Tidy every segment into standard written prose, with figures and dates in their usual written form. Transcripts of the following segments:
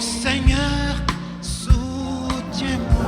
Seigneur, soutiens-moi.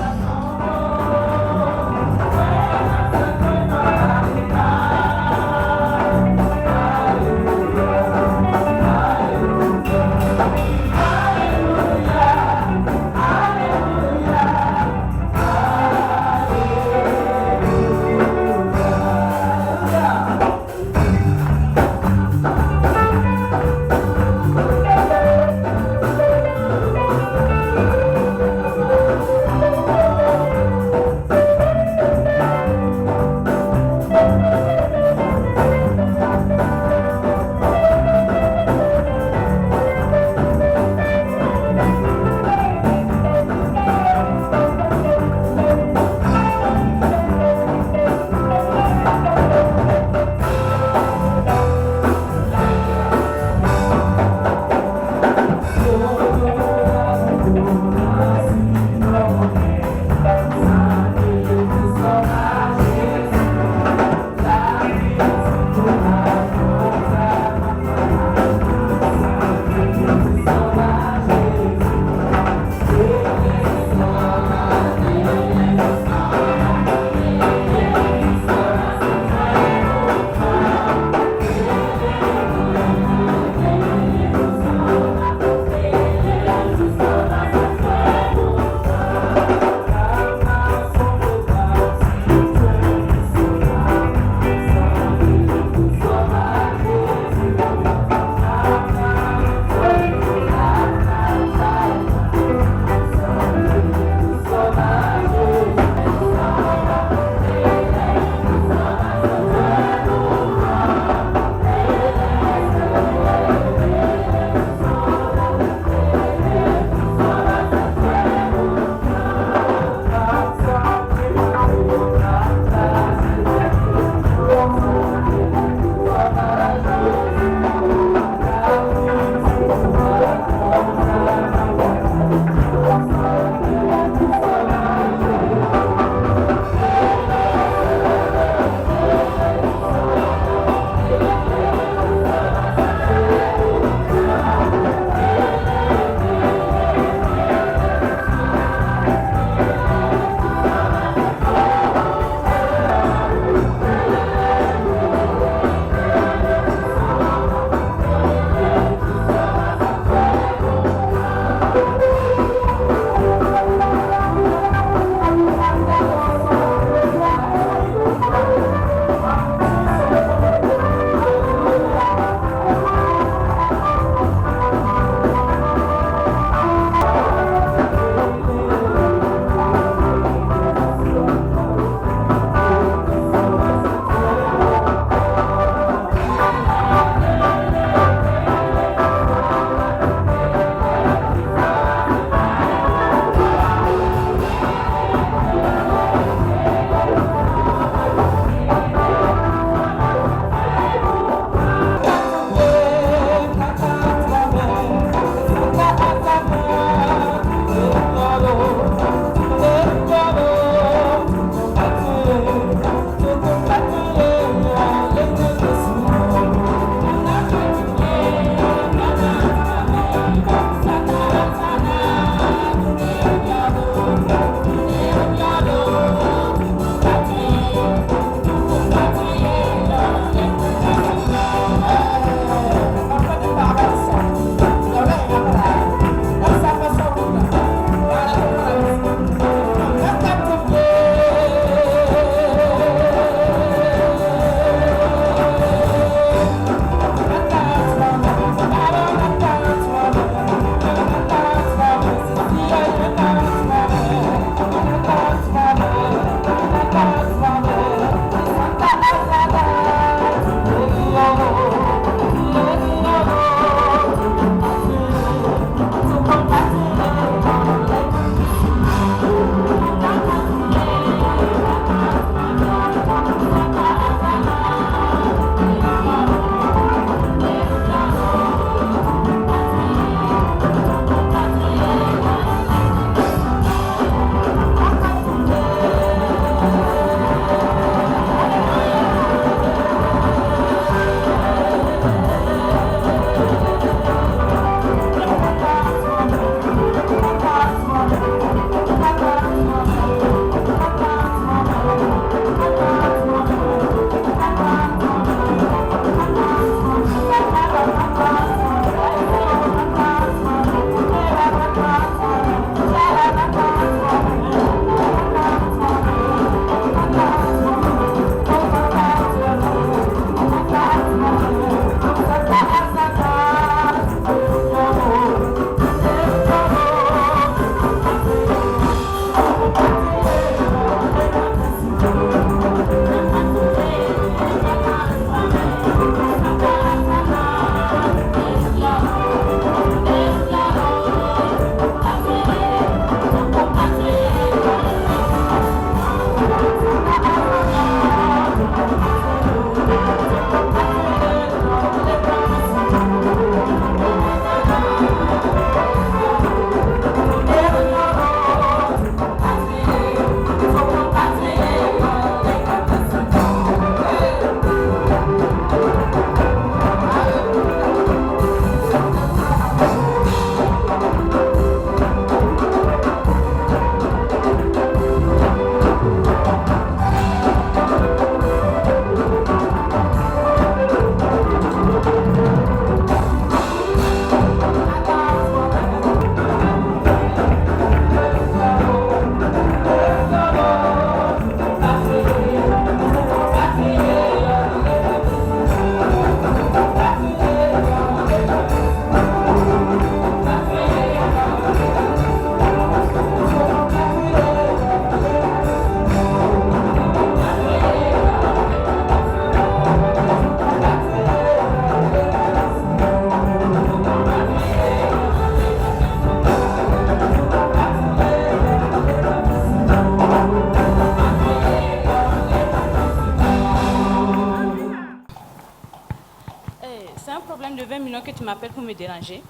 de 20 millions que tu m'appelles pour me déranger.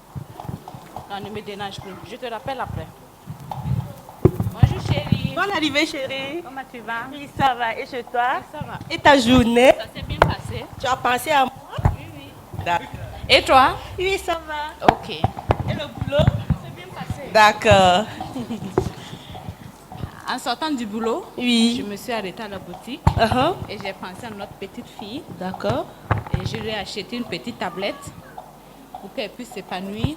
Non, ne me dérange plus. Je te rappelle après. Bonjour chérie. Bonne arrivée chérie. Comment tu vas? Oui, ça va. Et chez toi? Oui, ça va. Et ta journée? Ça s'est bien passé? Tu as pensé à moi? Oui, oui. D'accord. Et toi? Oui, ça va. Ok. Et le boulot? Ça s'est bien passé. D'accord. En sortant du boulot, Oui. je me suis arrêtée à la boutique et j'ai pensé à notre petite fille. D'accord. Et je lui ai acheté une petite tablette pour qu'elle puisse s'épanouir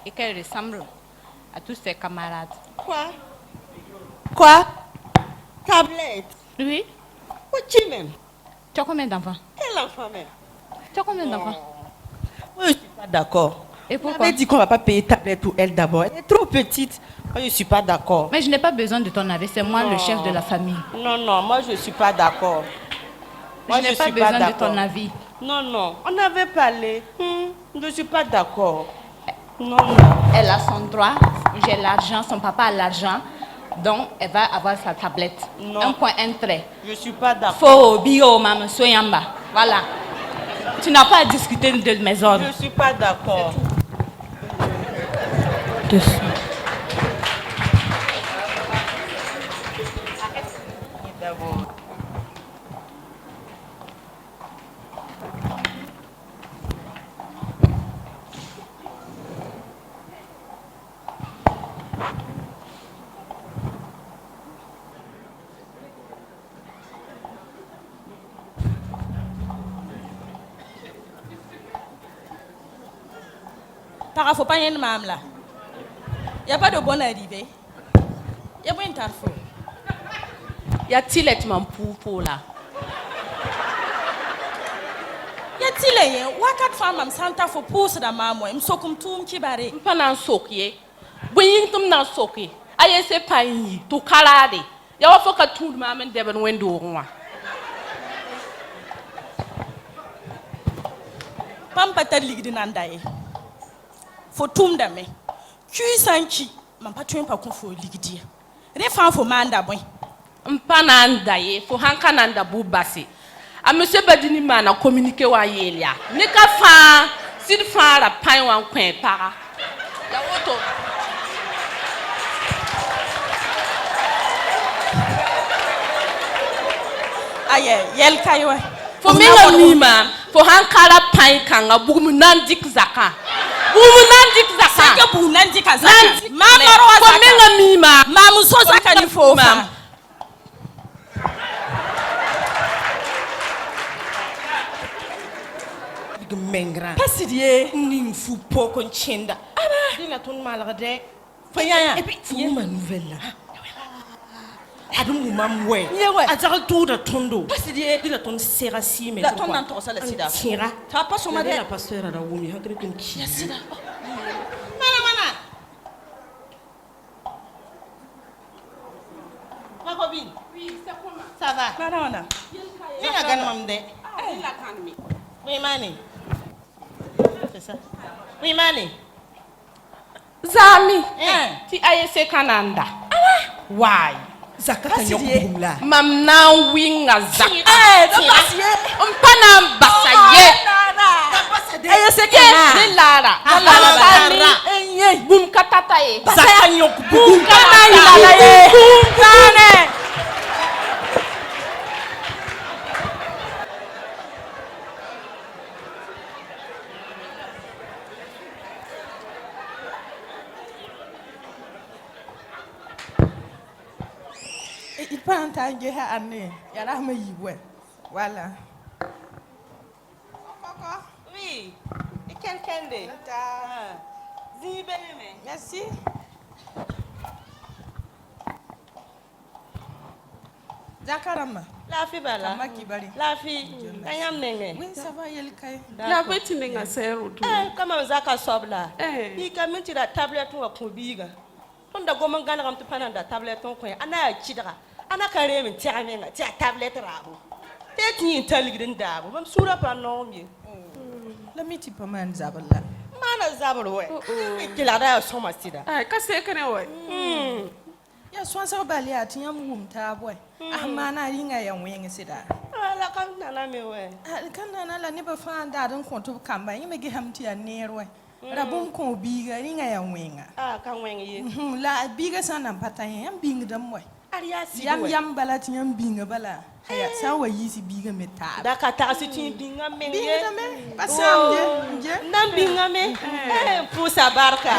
et qu'elle ressemble à tous ses camarades. Quoi? Tablette? Oui. Où tu même? Tu as combien d'enfants? Quel enfant même? Tu as combien d'enfants? Moi, je ne suis pas d'accord. Et On pourquoi? avait dit qu'on ne va pas payer tablette pour elle d'abord. Elle est trop petite. Moi, je ne suis pas d'accord. Mais je n'ai pas besoin de ton avis, c'est moi le chef de la famille. Non, non, moi, je ne suis pas d'accord. Moi, Je n'ai pas besoin de ton avis. Non, non, on avait parlé. Je ne suis pas d'accord. Non, non. Elle a son droit, j'ai l'argent, son papa a l'argent, donc elle va avoir sa tablette. Non. Un point, un trait. Je ne suis pas d'accord. Faux, bio, maman, soyamba. Voilà. Tu n'as pas à discuter de mes ordres. Je ne suis pas d'accord. Faut pas y là. Il n'y a pas de bonne arrivée. Il y a pas une tarfo. Y a-t-il un pour là? Y a-t-il un wakat femme santa fo pousse da maman im sokum tum kibare. Pas nan sokie. Boyin tum nan sokie. Aye se pa yi to kalade. Ya wa foka tout maman deben wendo roi. Pampa ta ligdi nandaye. Fo tum da me. Kui sanki man pa tuen pa kun fo ligdi. Re fan fo manda boy. Mpananda ye fo hanka nanda bu basi. A monsieur Badini mana communiquer wa yelia. Ne ka fa sid fa la pain wan kwen para. Ya woto. Aye, yel kaywa. Fo menga mima fo hanka la pain kanga bugumu nandik zaka. Bugumu nandik zaka. Sake bu nandik zaka. Mama ro Fo menga mima. Mamu so zaka ni fo fa. Mengra. Pasidie. Ning fou po konchenda. Dina ton malade. Fayaya. Et puis faut ma nouvelle là. Adum mam we. Yewe. Azal tout de tondo. Pasidie. Dina ton serasi mais. La ton nan to sala sida. Tira. Ta pas son mari. La pasteur da wumi hankre ton ki. Sida. Mana. Ma copine. Oui, c'est comment? Ça va. Mana. Ni la gan mam de. Elle la calme. Oui mani. C'est ça. Oui mani. Zami. Ti aye se kananda. Why? Zakata nyokula. Mam na winga zaka. Eh, Mpana basaye. Aye se Ni lara. Lara. Bum katata ye. Zaka nyok Bum bugu. katata ye. Bum Tane. Il peut entendre à année. Il y a là mais il ouais. Voilà. Oui. Et quelqu'un de. Merci. Zakarama. La fille bala. Kama kibali. La fille. Kanyam nenge. Oui, ça va, il caille. Ya beti nenga sero tu. Kama zaka sobla. Eh. I ka minti da tablet wa kubiga. Tunda goma ngana kam tupana da tablet ko ana chidra. Ana kare min tiya menga tiya tablet rabo. Te tin taligrin dabo. Mam sura pa no mi. La miti pas man zabala. Mana zabro we. Kila da soma sida. Ay ka se kane way. Ya so sa bali ati yam wum ta boy. Ah mana ringa ya wen sida. Ala kan na me we. Kan na la ne ba fa da dan ko to kamba yime ge hamti ya nerwe. Rabum ko biga ringa ya wenga. Ah kan wen yi. La biga sana pata yam bing dam boy. Ariya si Yam bala ti yam binga bala. Haya sa wa yisi biga meta. Da ka ta si tin binga men ye. Binga me. Pasam je. Nan binga me. Pusa barka.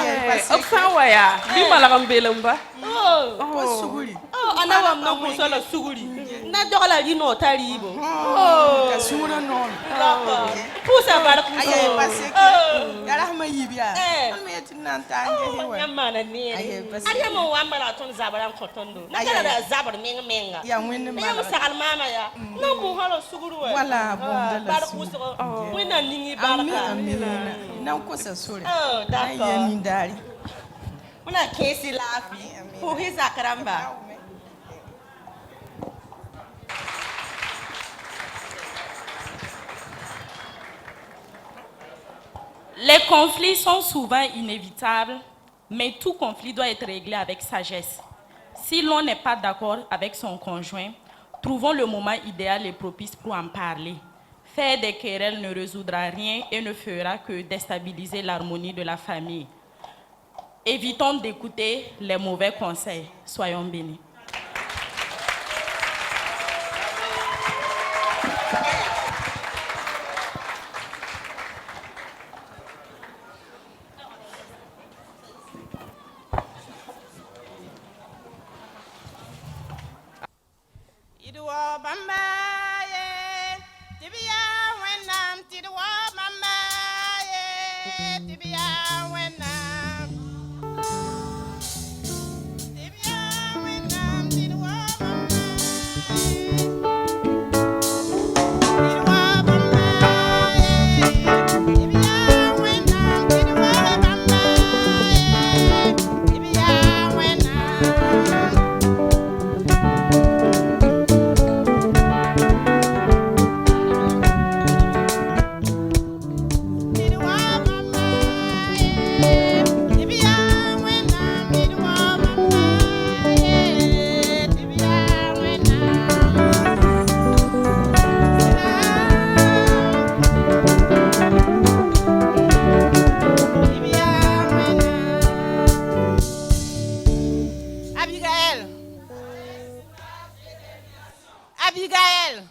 Oksan waya. Bi malagam belamba. Oh. Suguri. Oh, ana wa na pusa la suguri. Na dola ri no taribo. Ka sura non. Pusa barka. Aye pasek. Yara ma yibia. An me tinan ta nge hewa. Nyama na ni. Ariya mo wa mbala ton zabaran kotondo. Na kala da zabar menga. Ya wenne Ya ma. musakal mama ya. Na bu halo suguru we. Wala bonda la Bar su. pusa. Wina ningi barka. Na ko sa sura. Oh, Aye d'accord. ni dari. Muna kesi lafi. Ko hisa karamba. Les conflits sont souvent inévitables, mais tout conflit doit être réglé avec sagesse. Si l'on n'est pas d'accord avec son conjoint, trouvons le moment idéal et propice pour en parler. Faire des querelles ne résoudra rien et ne fera que déstabiliser l'harmonie de la famille. Évitons d'écouter les mauvais conseils. Soyons bénis. Tidwa mamaye, tibia wenam, tidwa mamaye, tibia wenam. Tibia wenam, tidwa mamaye. Tibia wenam, tidwa mamaye. Tibia wenam. Abigail. Abigail.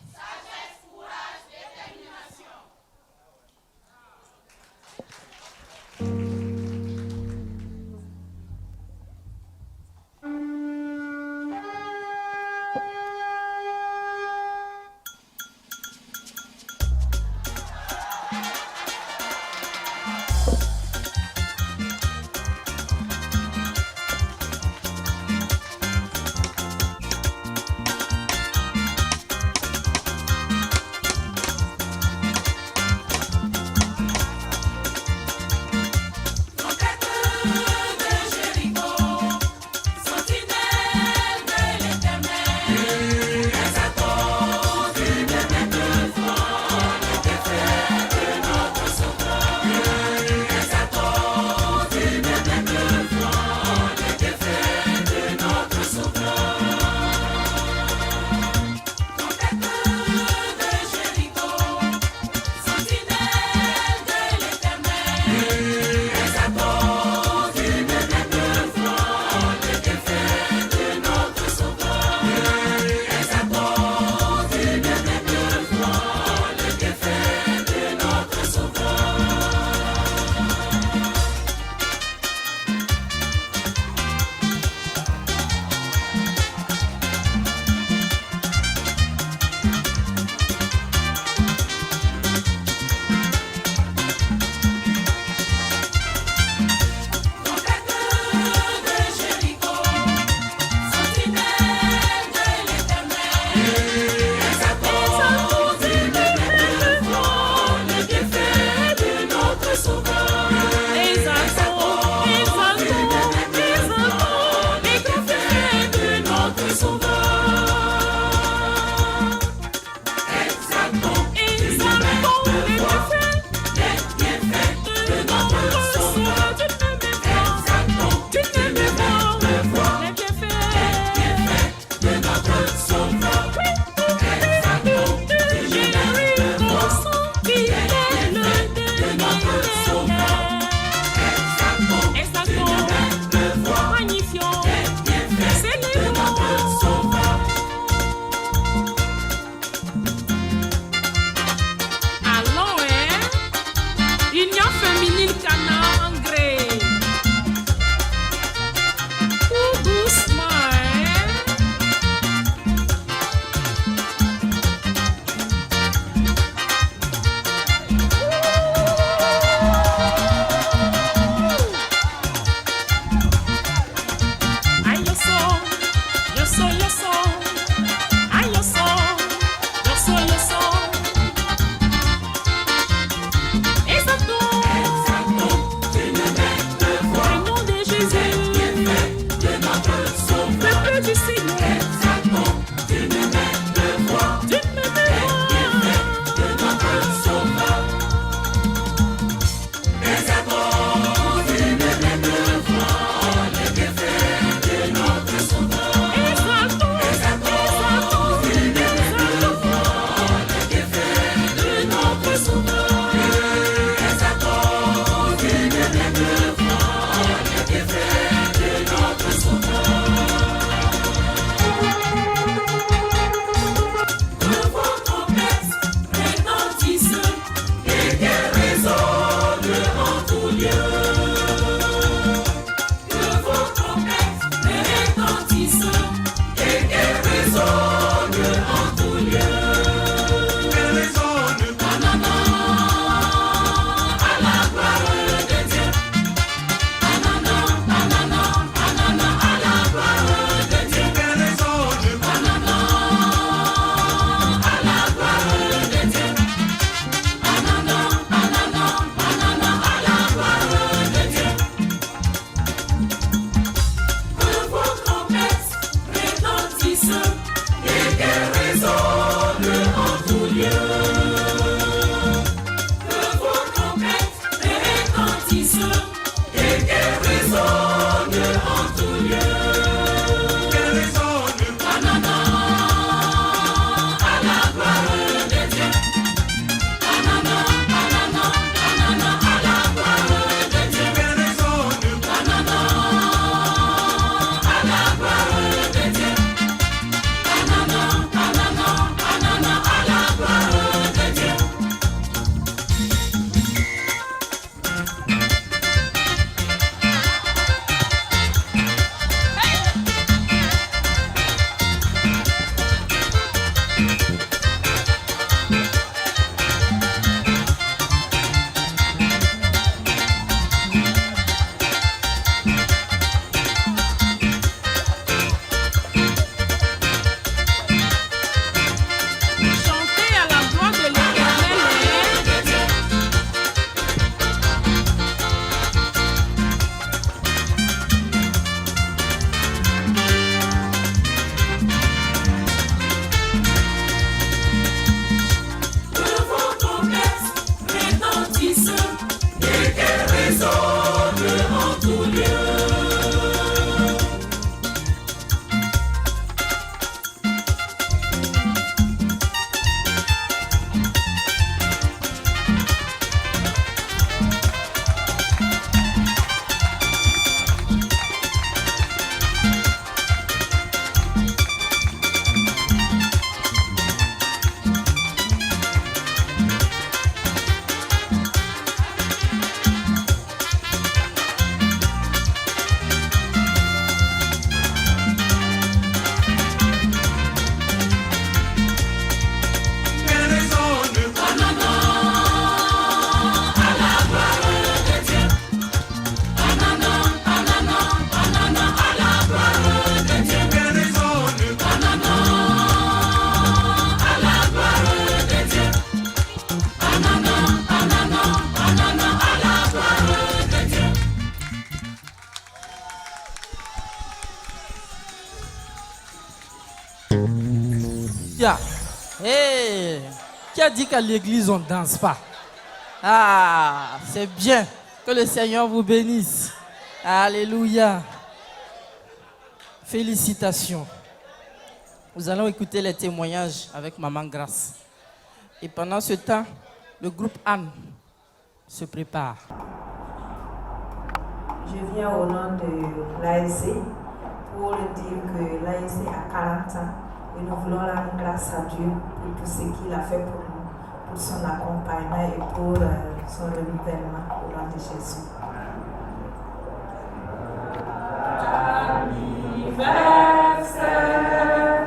Hey, qui a dit qu'à l'église on ne danse pas? Ah, c'est bien. Que le Seigneur vous bénisse. Alléluia. Félicitations. Nous allons écouter les témoignages avec Maman Grâce. Et pendant ce temps, le groupe Anne se prépare. Je viens au nom de l'ASC pour dire que l'ASC a 40 ans et nous voulons rendre grâce à Dieu pour tout ce qu'il a fait pour nous, pour son accompagnement et pour son renouvellement au nom de Jésus. Anniversaire,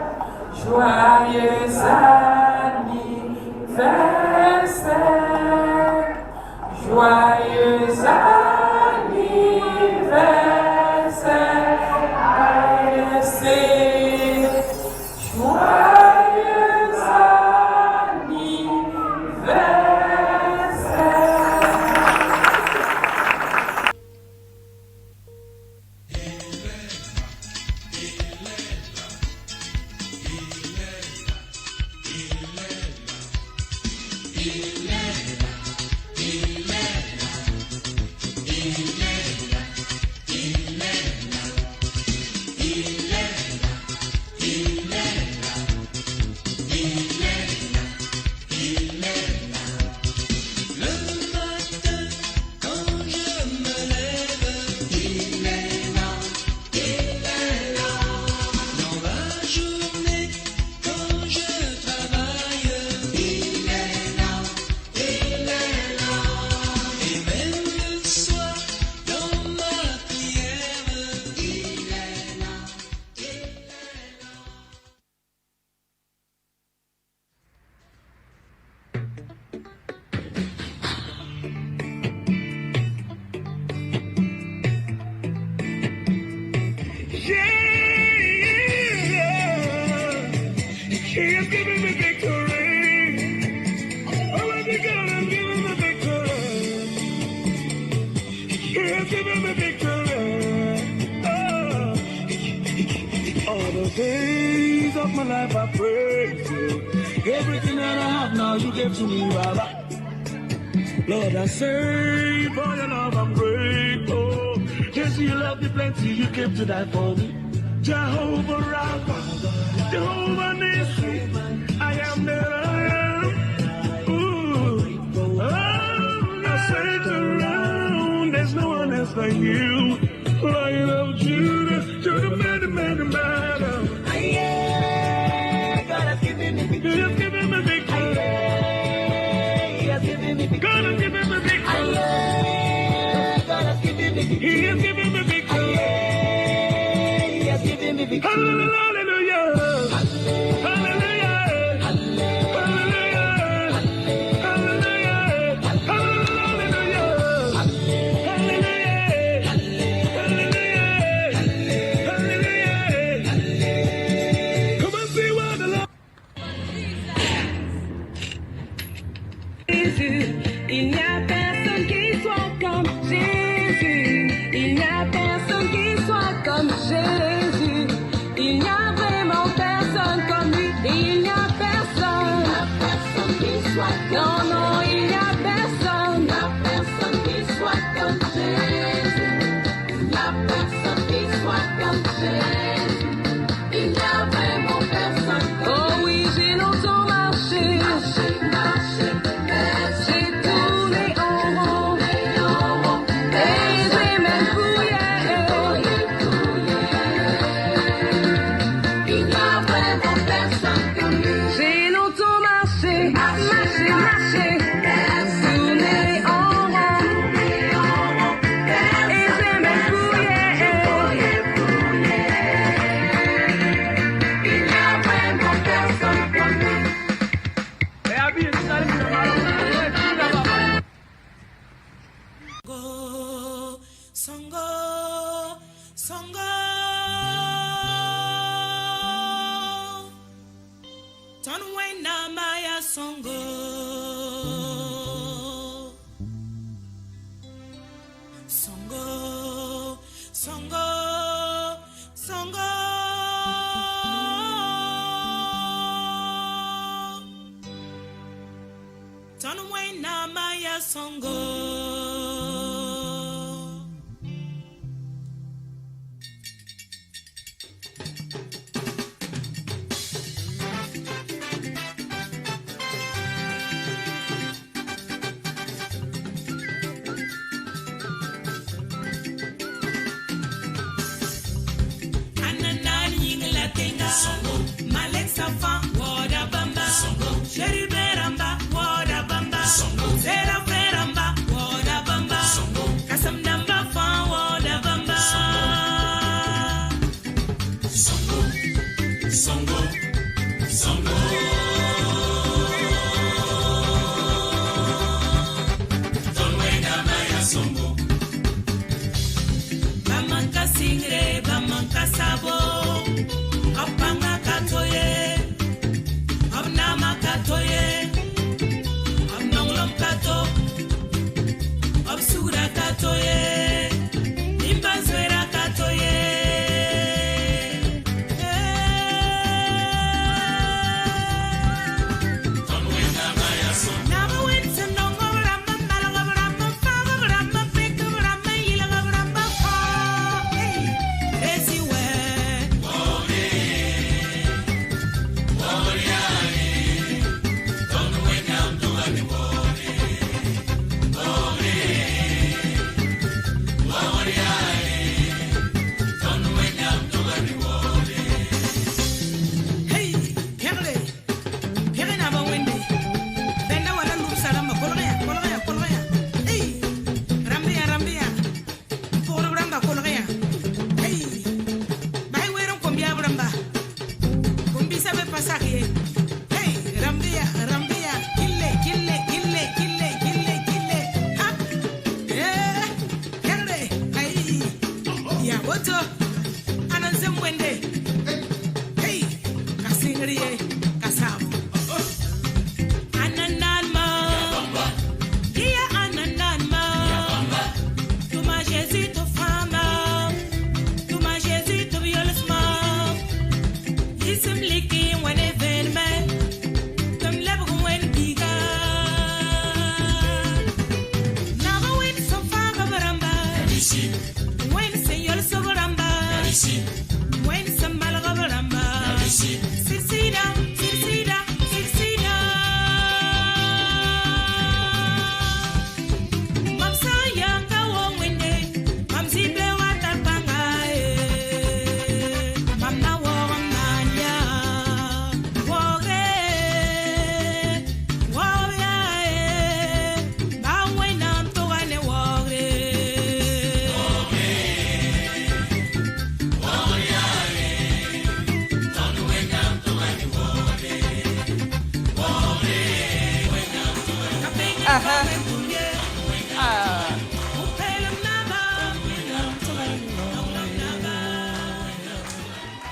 joyeux anniversaire, joyeux anniversaire, ASC, joyeux anniversaire. Days of my life I praise you. Everything that I have now you gave to me, Baba. Lord, I say for your love I'm grateful. Yes, you love me plenty, you came to die for me. Jehovah Rapha, Jehovah Nissi, I am that I am. Ooh, I search around, there's no one else like you. Lion of Judah, to the man. God has given me victory. He has given me victory. God has given me victory. God has given me victory. He has given me victory. He has given me victory. Hallelujah. Hallelujah. Il n'y a personne qui soit comme Jésus. Il n'y a personne qui soit comme Jésus. Il n'y a vraiment personne comme lui. Il n'y a personne. Qui soit comme non, il n'y a personne. Personne qui soit comme Jésus. Personne qui soit comme Jésus. Il n'y a vraiment personne comme oh oui, j'ai longtemps marché. Marché, marché, Tonwena Maya Songo. Malek Safa, Wada Bamba, Sherry Beramba, Wada Bamba, Zera Beramba, Wada Bamba, Kasam Damba Fa, Wada Bamba, Songo, Songo, Songo, Tonwena Maya Songo, Bamanka Singre, Bamanka Sabo. Abanga katoye, abnama katoye, abnongolom kato, absura katoye, imbazwera katoye.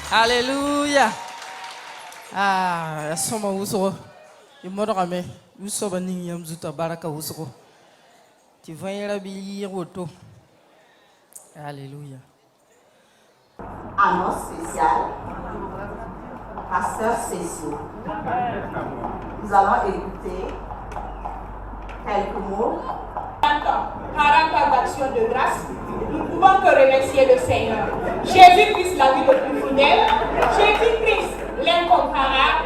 Alléluia. Ah, soma usoro. Imorame, usoba ninyam zuta baraka usoro. Tu vas y rabiller auto. Alléluia. Annonce spéciale. Pasteur Cécile. Nous allons écouter quelques mots. 40 ans d'action de grâce, nous ne pouvons que remercier le Seigneur. Jésus-Christ, la vie le plus fidèle, Jésus-Christ, l'incomparable,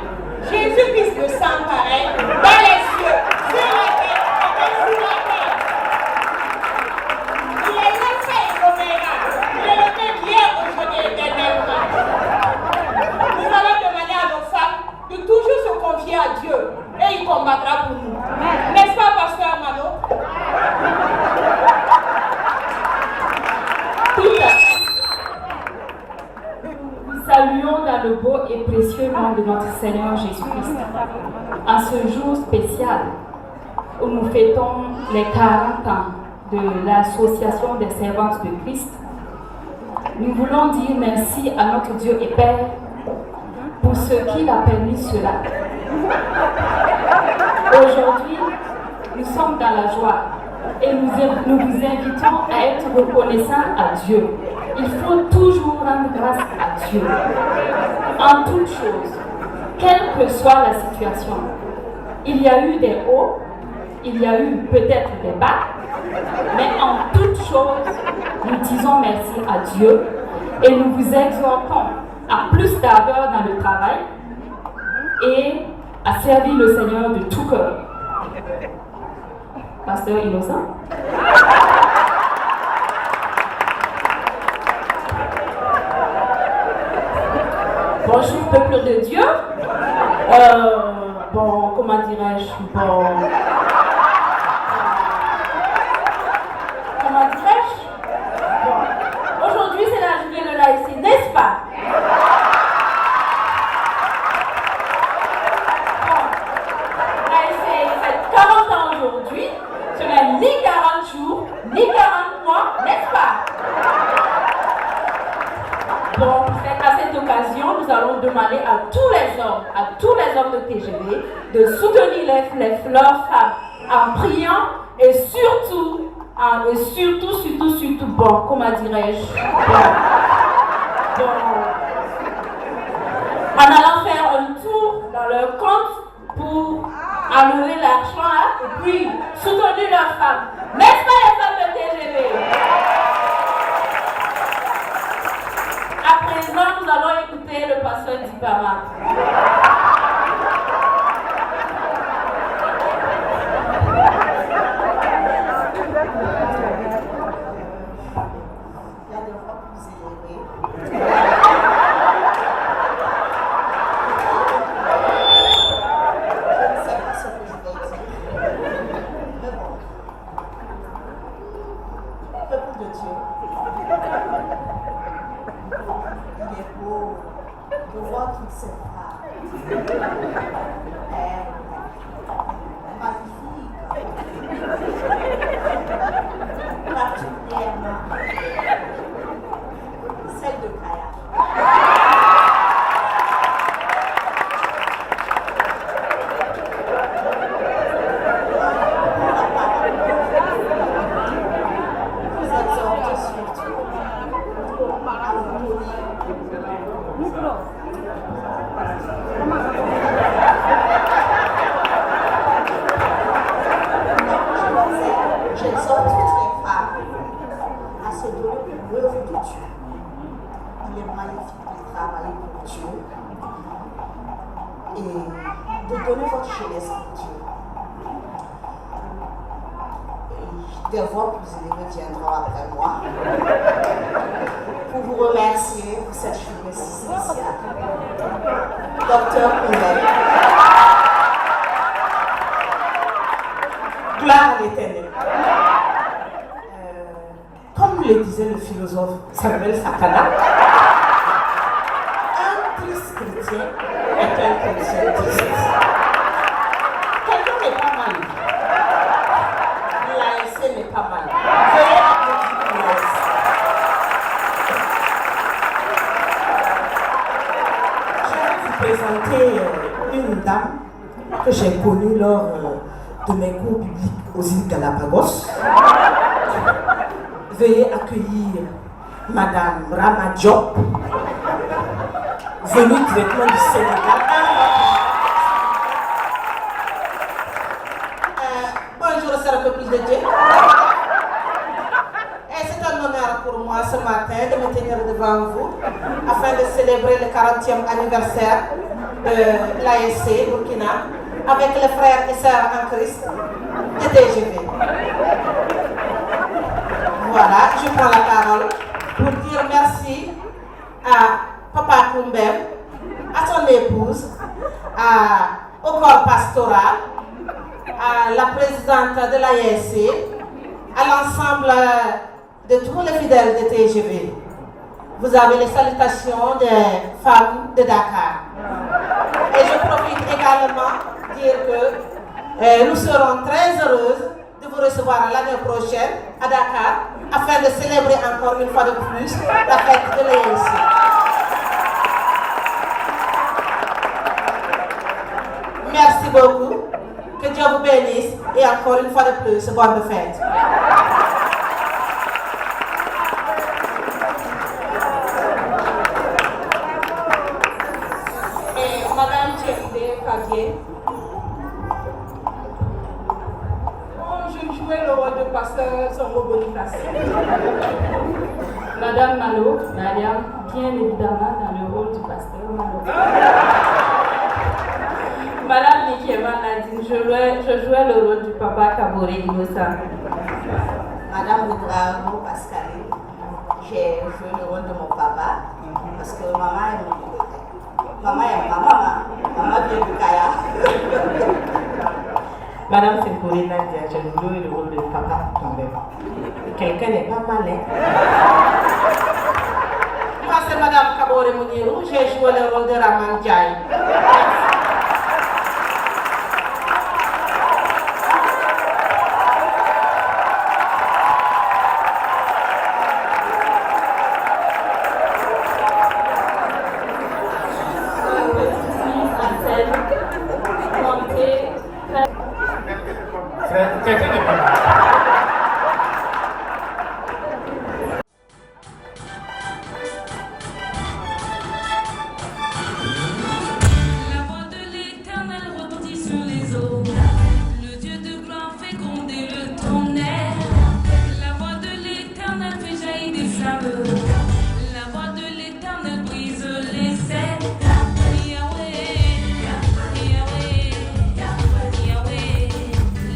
Jésus-Christ, le sang pareil, dans les cieux, sur la terre, et sous la terre. Il est l'alpha et l'oméga, il est le même hier, aujourd'hui et éternellement. Nous allons demander à nos femmes de toujours se confier à Dieu et il combattra pour nous. N'est-ce pas, pasteur Mano? Nous saluons dans le beau et précieux nom de notre Seigneur Jésus-Christ. En ce jour spécial où nous fêtons les 40 ans de l'association des servantes de Christ, nous voulons dire merci à notre Dieu et Père pour ce qu'il a permis cela. Aujourd'hui, nous sommes dans la joie et nous vous invitons à être reconnaissants à Dieu. Il faut toujours rendre grâce à Dieu en toutes choses, quelle que soit la situation. Il y a eu des hauts il y a eu peut-être des bas, mais en toute chose, nous disons merci à Dieu et nous vous exhortons à plus d'ardeur dans le travail et à servir le Seigneur de tout cœur. Pasteur Innocent. Bonjour peuple de Dieu. Bon, comment dirais-je, aujourd'hui c'est la journée de l'AIC, n'est-ce pas? L'AIC fait 40 ans aujourd'hui, ce n'est ni 40 jours, ni 40 mois, n'est-ce pas? Bon, à cette occasion, nous allons demander à tous les hommes de TGV de soutenir leurs femmes en priant et surtout, bon, comment dirais-je, en allant faire un tour dans leur compte pour enlever l'argent et puis soutenir leurs femmes. N'est-ce pas les femmes de TGV? À présent, nous allons écouter le pasteur Dipama. Des voix plus élevées viendront après moi pour vous remercier pour cette journée si spéciale. Docteur Koundé, gloire à l'Éternel. Comme le disait le philosophe Samuel Sakana, un triste chrétien est un chrétien triste. Quelqu'un n'est pas mal. L'ASC n'est pas mal. Veuillez applaudir l'ASC. Je vais vous présenter une dame que j'ai connue lors de mes cours publics aux îles Galapagos. Veuillez accueillir Madame Rama Diop, venue directement du Sénégal. Bonjour, c'est le peuple de Dieu. Et c'est un honneur pour moi ce matin de me tenir devant vous afin de célébrer le 40e anniversaire de l'ASC Burkina avec les frères et sœurs en Christ de TGV. Voilà, je prends la parole pour dire merci à Papa Koumbem, à son épouse, au corps pastoral, à la présidente de l'ASC, à l'ensemble de tous les fidèles de TGV. Vous avez les salutations des femmes de Dakar. Et je profite également de dire que nous serons très heureuses de vous recevoir l'année prochaine à Dakar afin de célébrer encore une fois de plus la fête de l'ASC. Merci beaucoup. Que Dieu vous bénisse et encore une fois de plus, bonne fête. Et Madame Tchèque Fabier. pasteur Songo Boniface. Madame Malo, Mariam, bien évidemment dans le rôle du pasteur Malo. Madame Nikiema Nadine, je jouais le rôle du papa Kabore Innocent. Madame Boudrago Pascaline, j'ai joué le rôle de mon papa parce que maman est mon bibliothèque. Maman vient de Kaya. Madame Sekouri Nadia, j'ai joué le rôle de papa tombé. Quelqu'un n'est pas mal, hein? Moi, c'est Madame Kabore Mounirou, j'ai joué le rôle de Raman Diaye.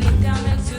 L'éternel se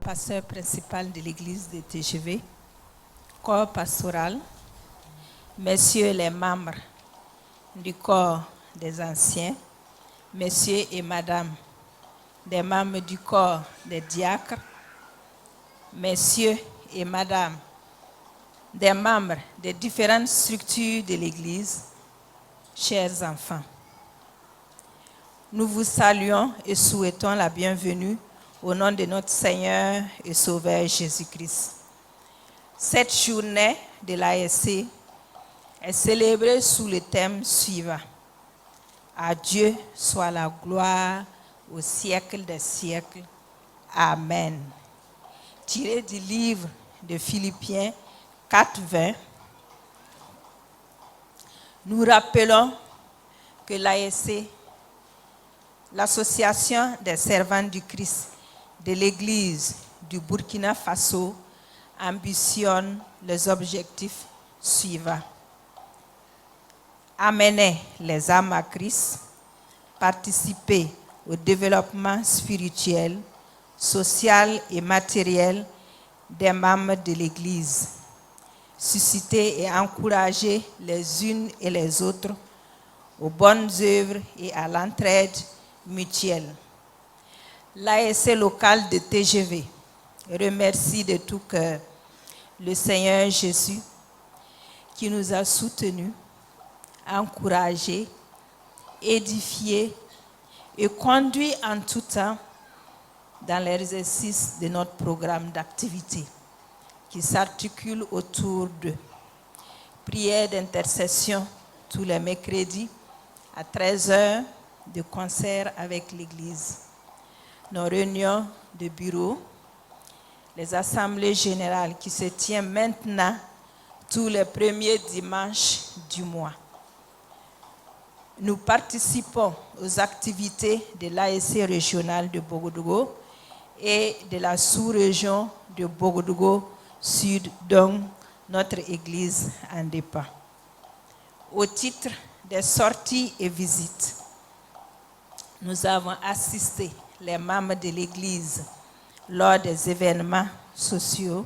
Pasteur principal de l'église de TGV, corps pastoral, messieurs les membres du corps des anciens, messieurs et madame, des membres du corps des diacres, messieurs et madame, des membres des différentes structures de l'église, chers enfants. Nous vous saluons et souhaitons la bienvenue au nom de notre Seigneur et Sauveur Jésus-Christ. Cette journée de l'ASC est célébrée sous le thème suivant. À Dieu soit la gloire au siècle des siècles. Amen. Tiré du livre de Philippiens 4:20, nous rappelons que l'ASC, l'Association des servants du Christ de l'Église du Burkina Faso, ambitionne les objectifs suivants. Amener les âmes à Christ, participer au développement spirituel, social et matériel des membres de l'Église, susciter et encourager les unes et les autres aux bonnes œuvres et à l'entraide mutuelle. L'ASC local de TGV remercie de tout cœur le Seigneur Jésus qui nous a soutenus, encouragés, édifiés et conduits en tout temps dans l'exercice de notre programme d'activité qui s'articule autour de prières d'intercession tous les mercredis à 13h, de concert avec l'Église, nos réunions de bureau, les assemblées générales qui se tiennent maintenant tous les premiers dimanches du mois. Nous participons aux activités de l'ASC régional de Bogodougou et de la sous-région de Bogodougou Sud, dont notre Église en dépend. Au titre des sorties et visites, nous avons assisté les membres de l'Église lors des événements sociaux,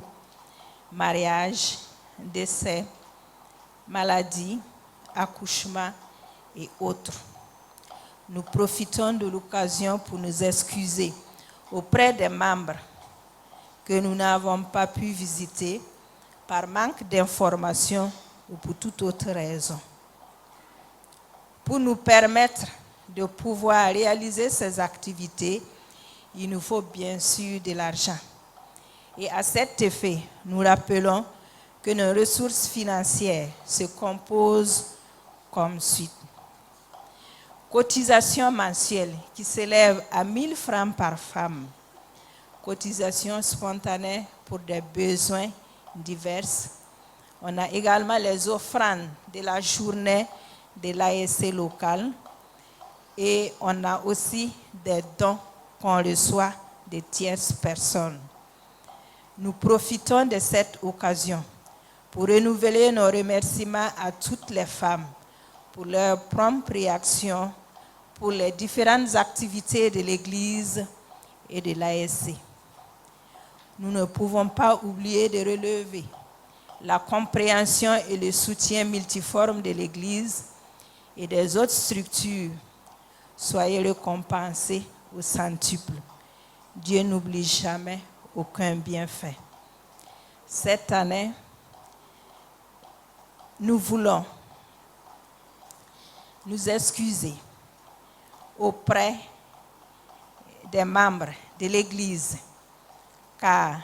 mariages, décès, maladies, accouchements et autres. Nous profitons de l'occasion pour nous excuser auprès des membres que nous n'avons pas pu visiter par manque d'informations ou pour toute autre raison. Pour nous permettre de pouvoir réaliser ces activités, il nous faut bien sûr de l'argent. Et à cet effet, nous rappelons que nos ressources financières se composent comme suit. Cotisation mensuelle qui s'élève à 1 000 francs par femme. Cotisation spontanée pour des besoins divers. On a également les offrandes de la journée de l'ASC local. Et on a aussi des dons qu'on reçoit de tierces personnes. Nous profitons de cette occasion pour renouveler nos remerciements à toutes les femmes pour leur prompte réaction pour les différentes activités de l'Église et de l'ASC. Nous ne pouvons pas oublier de relever la compréhension et le soutien multiforme de l'Église et des autres structures. Soyez récompensés au centuple. Dieu n'oublie jamais aucun bienfait. Cette année, nous voulons nous excuser auprès des membres de l'Église car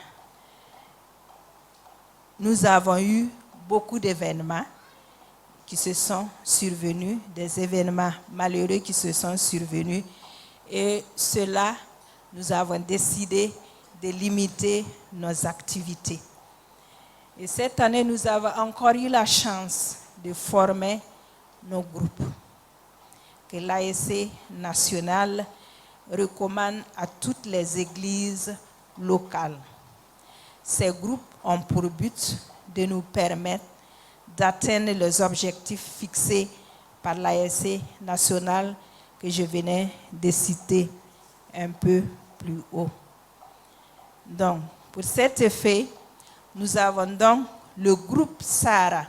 nous avons eu beaucoup d'événements qui se sont survenus, des événements malheureux qui se sont survenus et cela, nous avons décidé de limiter nos activités. Et cette année, nous avons encore eu la chance de former nos groupes que l'ASC nationale recommande à toutes les églises locales. Ces groupes ont pour but de nous permettre d'atteindre les objectifs fixés par l'ASC nationale que je venais de citer un peu plus haut. Donc, pour cet effet, nous avons donc le groupe Sarah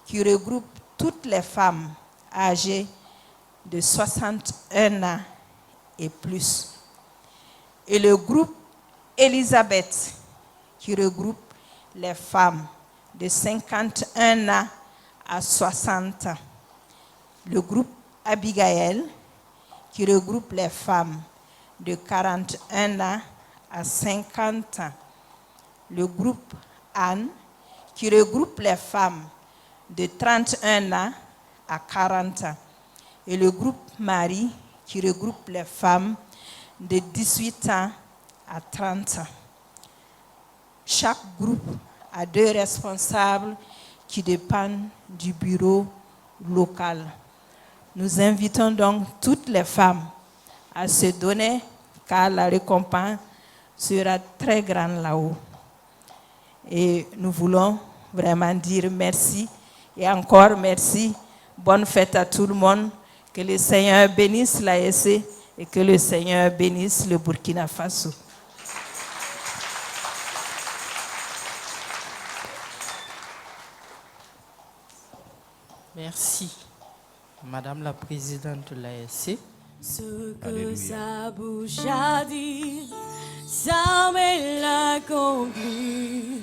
qui regroupe toutes les femmes âgées de 61 ans et plus. Et le groupe Elisabeth qui regroupe les femmes de 51 ans à 60 ans. Le groupe Abigail qui regroupe les femmes de 41 ans à 50 ans. Le groupe Anne qui regroupe les femmes de 31 ans à 40 ans. Et le groupe Marie qui regroupe les femmes de 18 ans à 30 ans. Chaque groupe a 2 responsables qui dépendent du bureau local. Nous invitons donc toutes les femmes à se donner car la récompense sera très grande là-haut. Et nous voulons vraiment dire merci et encore merci. Bonne fête à tout le monde. Que le Seigneur bénisse l'ASC et que le Seigneur bénisse le Burkina Faso. Merci, Madame la Présidente de l'ASC. Ce que sa bouche a dit, ça me l'accomplit.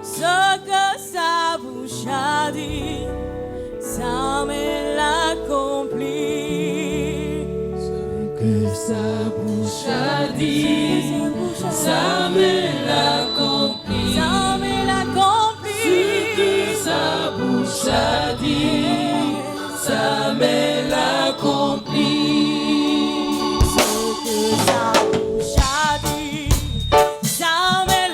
Ce que sa bouche a dit, ça me l'accomplit. Ce que sa bouche a dit, ça me l'accomplit. Ça me l'accomplit. Ce que sa bouche a dit, ça me l'accomplit. Ça me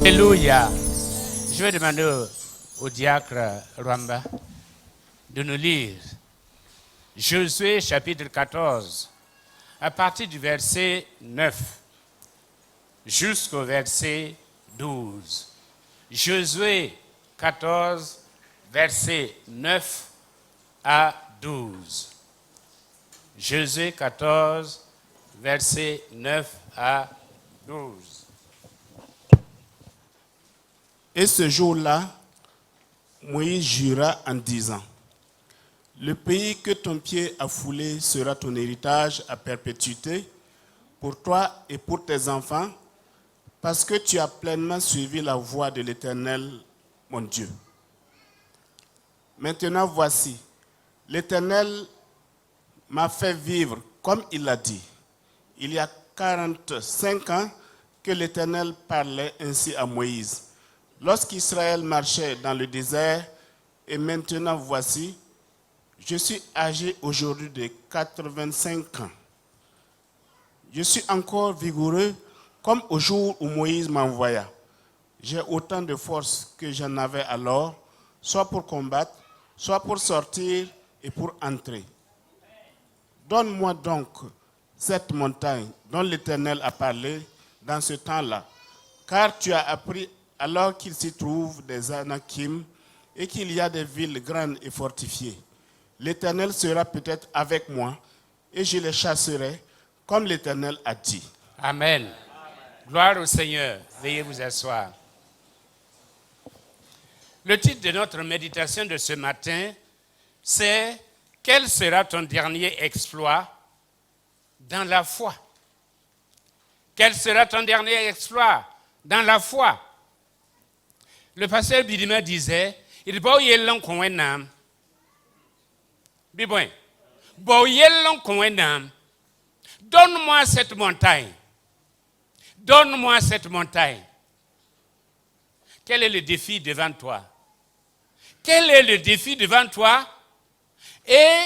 Alléluia. Je vais demander au diacre Rwamba de nous lire Josué chapitre 14, à partir du verset 9 jusqu'au verset 12. Josué 14, verset 9 à 12. Josué 14, verset 9 à 12. Et ce jour-là, Moïse jura en disant, « Le pays que ton pied a foulé sera ton héritage à perpétuité pour toi et pour tes enfants, parce que tu as pleinement suivi la voie de l'Éternel, mon Dieu. Maintenant voici, l'Éternel m'a fait vivre comme il l'a dit. Il y a 45 ans que l'Éternel parlait ainsi à Moïse. Lorsqu'Israël marchait dans le désert, et maintenant voici, je suis âgé aujourd'hui de 85 ans. Je suis encore vigoureux comme au jour où Moïse m'envoya. J'ai autant de force que j'en avais alors, soit pour combattre, soit pour sortir et pour entrer. Donne-moi donc cette montagne dont l'Éternel a parlé dans ce temps-là, car tu as appris alors qu'il s'y trouve des Anakim et qu'il y a des villes grandes et fortifiées. L'Éternel sera peut-être avec moi et je les chasserai comme l'Éternel a dit. Amen. Gloire au Seigneur. Veuillez vous asseoir. Le titre de notre méditation de ce matin, c'est « Quel sera ton dernier exploit dans la foi ?» Quel sera ton dernier exploit dans la foi? Le pasteur Bidima disait, il faut y aller qu'on ait un Bibouin, donne-moi cette montagne. Donne-moi cette montagne. Quel est le défi devant toi? Quel est le défi devant toi? Et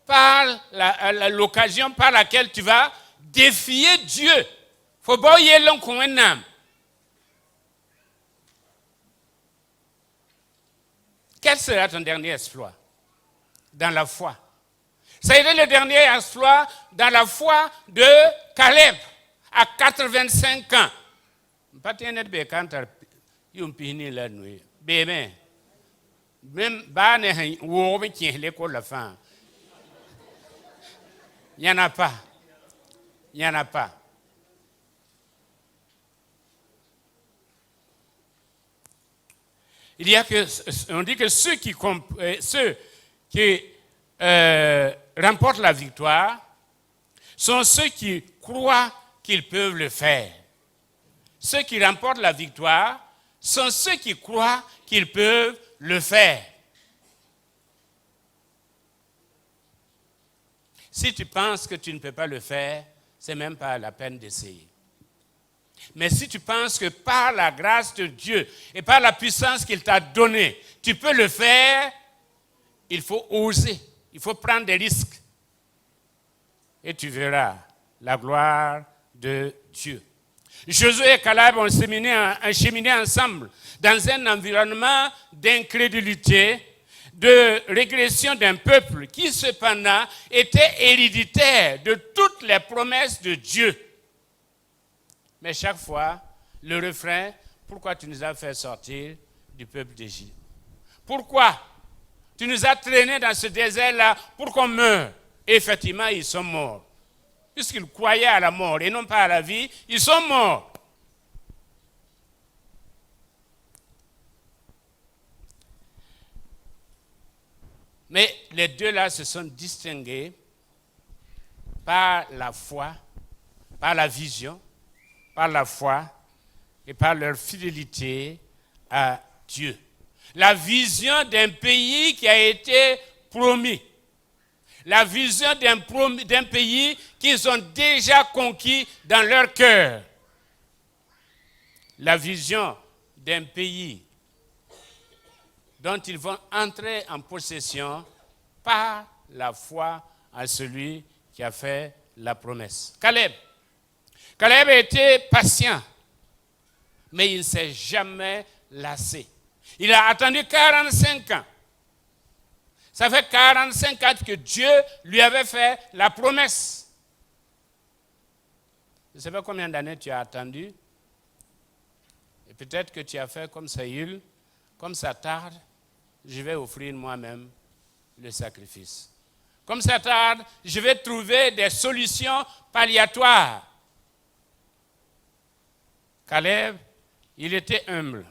par l'occasion par laquelle tu vas défier Dieu. Faut pas y aller qu'on ait un Quel sera ton dernier exploit dans la foi? Ça a été le dernier exploit dans la foi de Caleb à 85 ans. Il n'y en a pas. Il n'y en a pas. On dit que ceux qui remportent la victoire sont ceux qui croient qu'ils peuvent le faire. Ceux qui remportent la victoire sont ceux qui croient qu'ils peuvent le faire. Si tu penses que tu ne peux pas le faire, c'est même pas la peine d'essayer. Mais si tu penses que par la grâce de Dieu et par la puissance qu'il t'a donnée, tu peux le faire, il faut oser, il faut prendre des risques. Et tu verras la gloire de Dieu. Josué et Caleb ont cheminé ensemble dans un environnement d'incrédulité, de régression d'un peuple qui cependant était héréditaire de toutes les promesses de Dieu. Mais chaque fois, le refrain, pourquoi tu nous as fait sortir du peuple d'Égypte? Pourquoi tu nous as traînés dans ce désert-là pour qu'on meure? Et effectivement, ils sont morts. Puisqu'ils croyaient à la mort et non pas à la vie, ils sont morts. Mais les deux-là se sont distingués par la foi, par la vision, par la foi et par leur fidélité à Dieu. La vision d'un pays qui a été promis. La vision d'un pays qu'ils ont déjà conquis dans leur cœur. La vision d'un pays dont ils vont entrer en possession par la foi en celui qui a fait la promesse. Caleb a été patient, mais il ne s'est jamais lassé. Il a attendu 45 ans. Ça fait 45 ans que Dieu lui avait fait la promesse. Je ne sais pas combien d'années tu as attendu. Et peut-être que tu as fait comme Saül, comme ça tarde, je vais offrir moi-même le sacrifice. Comme ça tarde, je vais trouver des solutions palliatoires. Caleb, il était humble,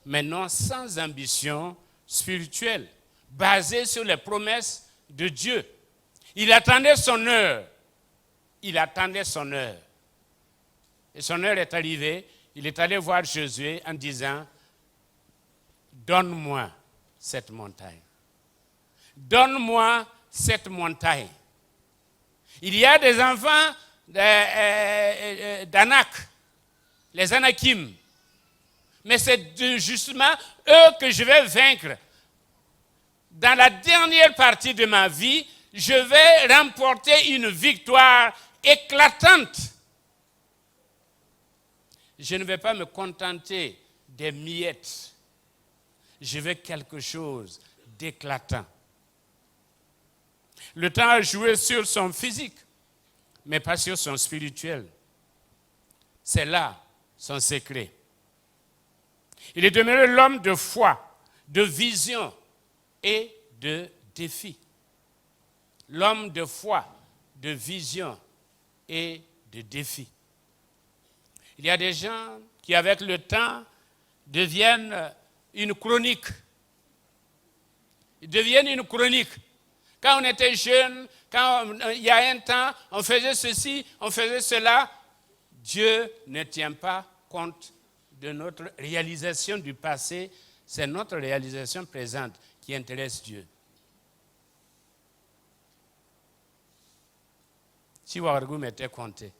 mais non sans ambition spirituelle, basée sur les promesses de Dieu. Il attendait son heure. Il attendait son heure. Et son heure est arrivée. Il est allé voir Josué en disant, donne-moi cette montagne. Donne-moi cette montagne. Il y a des enfants d'Anak, les Anakim. Mais c'est justement eux que je vais vaincre. Dans la dernière partie de ma vie, je vais remporter une victoire éclatante. Je ne vais pas me contenter des miettes. Je veux quelque chose d'éclatant. Le temps a joué sur son physique, mais pas sur son spirituel. C'est là son secret. Il est demeuré l'homme de foi, de vision et de défi. L'homme de foi, de vision et de défi. Il y a des gens qui, avec le temps, deviennent une chronique. Ils deviennent une chronique. Quand on était jeune, quand il y a un temps, on faisait ceci, on faisait cela. Dieu ne tient pas compte de notre réalisation du passé. C'est notre réalisation présente qui intéresse Dieu. Si Ouagadougou m'était compté,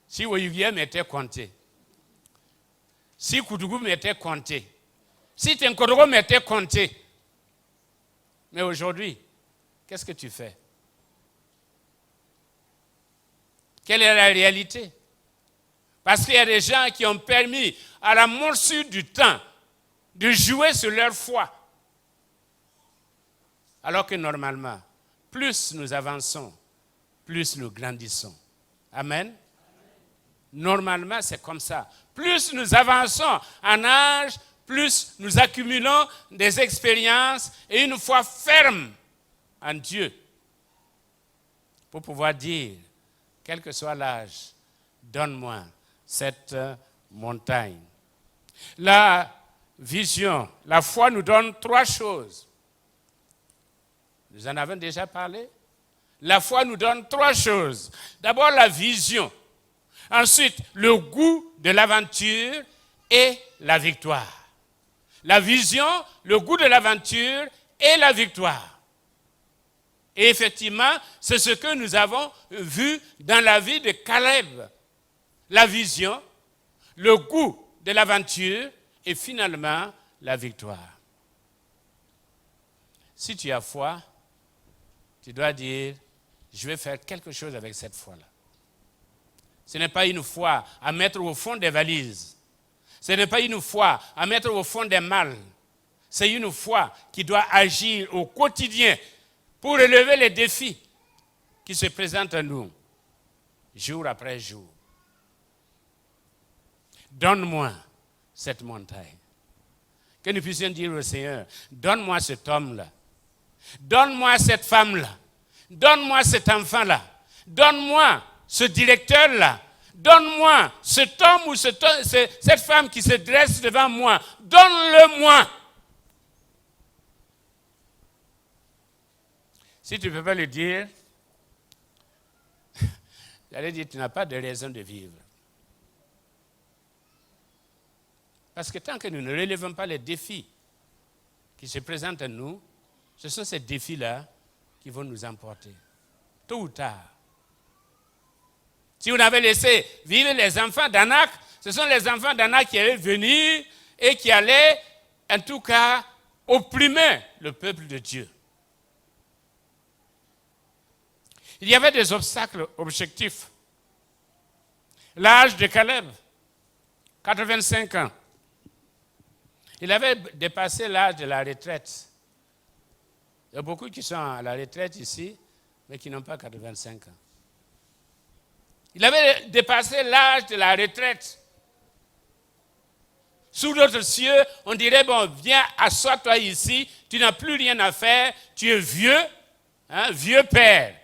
si Oyugia m'était compté, si Koudougou m'était compté, si Tenkodoro m'était compté, mais aujourd'hui, qu'est-ce que tu fais? Quelle est la réalité? Parce qu'il y a des gens qui ont permis à la morsure du temps de jouer sur leur foi. Alors que normalement, plus nous avançons, plus nous grandissons. Amen. Normalement, c'est comme ça. Plus nous avançons en âge, plus nous accumulons des expériences et une foi ferme en Dieu pour pouvoir dire, quel que soit l'âge, donne-moi cette montagne. La vision, la foi nous donne trois choses. Nous en avons déjà parlé. La foi nous donne trois choses. D'abord, la vision. Ensuite, le goût de l'aventure et la victoire. La vision, le goût de l'aventure et la victoire. Et effectivement, c'est ce que nous avons vu dans la vie de Caleb. La vision, le goût de l'aventure et finalement la victoire. Si tu as foi, tu dois dire, je vais faire quelque chose avec cette foi-là. Ce n'est pas une foi à mettre au fond des valises. Ce n'est pas une foi à mettre au fond des malles. C'est une foi qui doit agir au quotidien pour relever les défis qui se présentent à nous, jour après jour. Donne-moi cette montagne. Que nous puissions dire au Seigneur, donne-moi cet homme-là, donne-moi cette femme-là, donne-moi cet enfant-là, donne-moi ce directeur-là, donne-moi cet homme ou cette femme qui se dresse devant moi, donne-le-moi. Si tu ne peux pas le dire, j'allais dire, tu n'as pas de raison de vivre. Parce que tant que nous ne relevons pas les défis qui se présentent à nous, ce sont ces défis-là qui vont nous emporter, tôt ou tard. Si vous avez laissé vivre les enfants d'Anak, ce sont les enfants d'Anak qui allaient venir et qui allaient, en tout cas, opprimer le peuple de Dieu. Il y avait des obstacles objectifs. L'âge de Caleb, 85 ans. Il avait dépassé l'âge de la retraite. Il y a beaucoup qui sont à la retraite ici, mais qui n'ont pas 85 ans. Il avait dépassé l'âge de la retraite. Sous d'autres cieux, on dirait, bon, viens, assois-toi ici, tu n'as plus rien à faire, tu es vieux, hein, vieux père.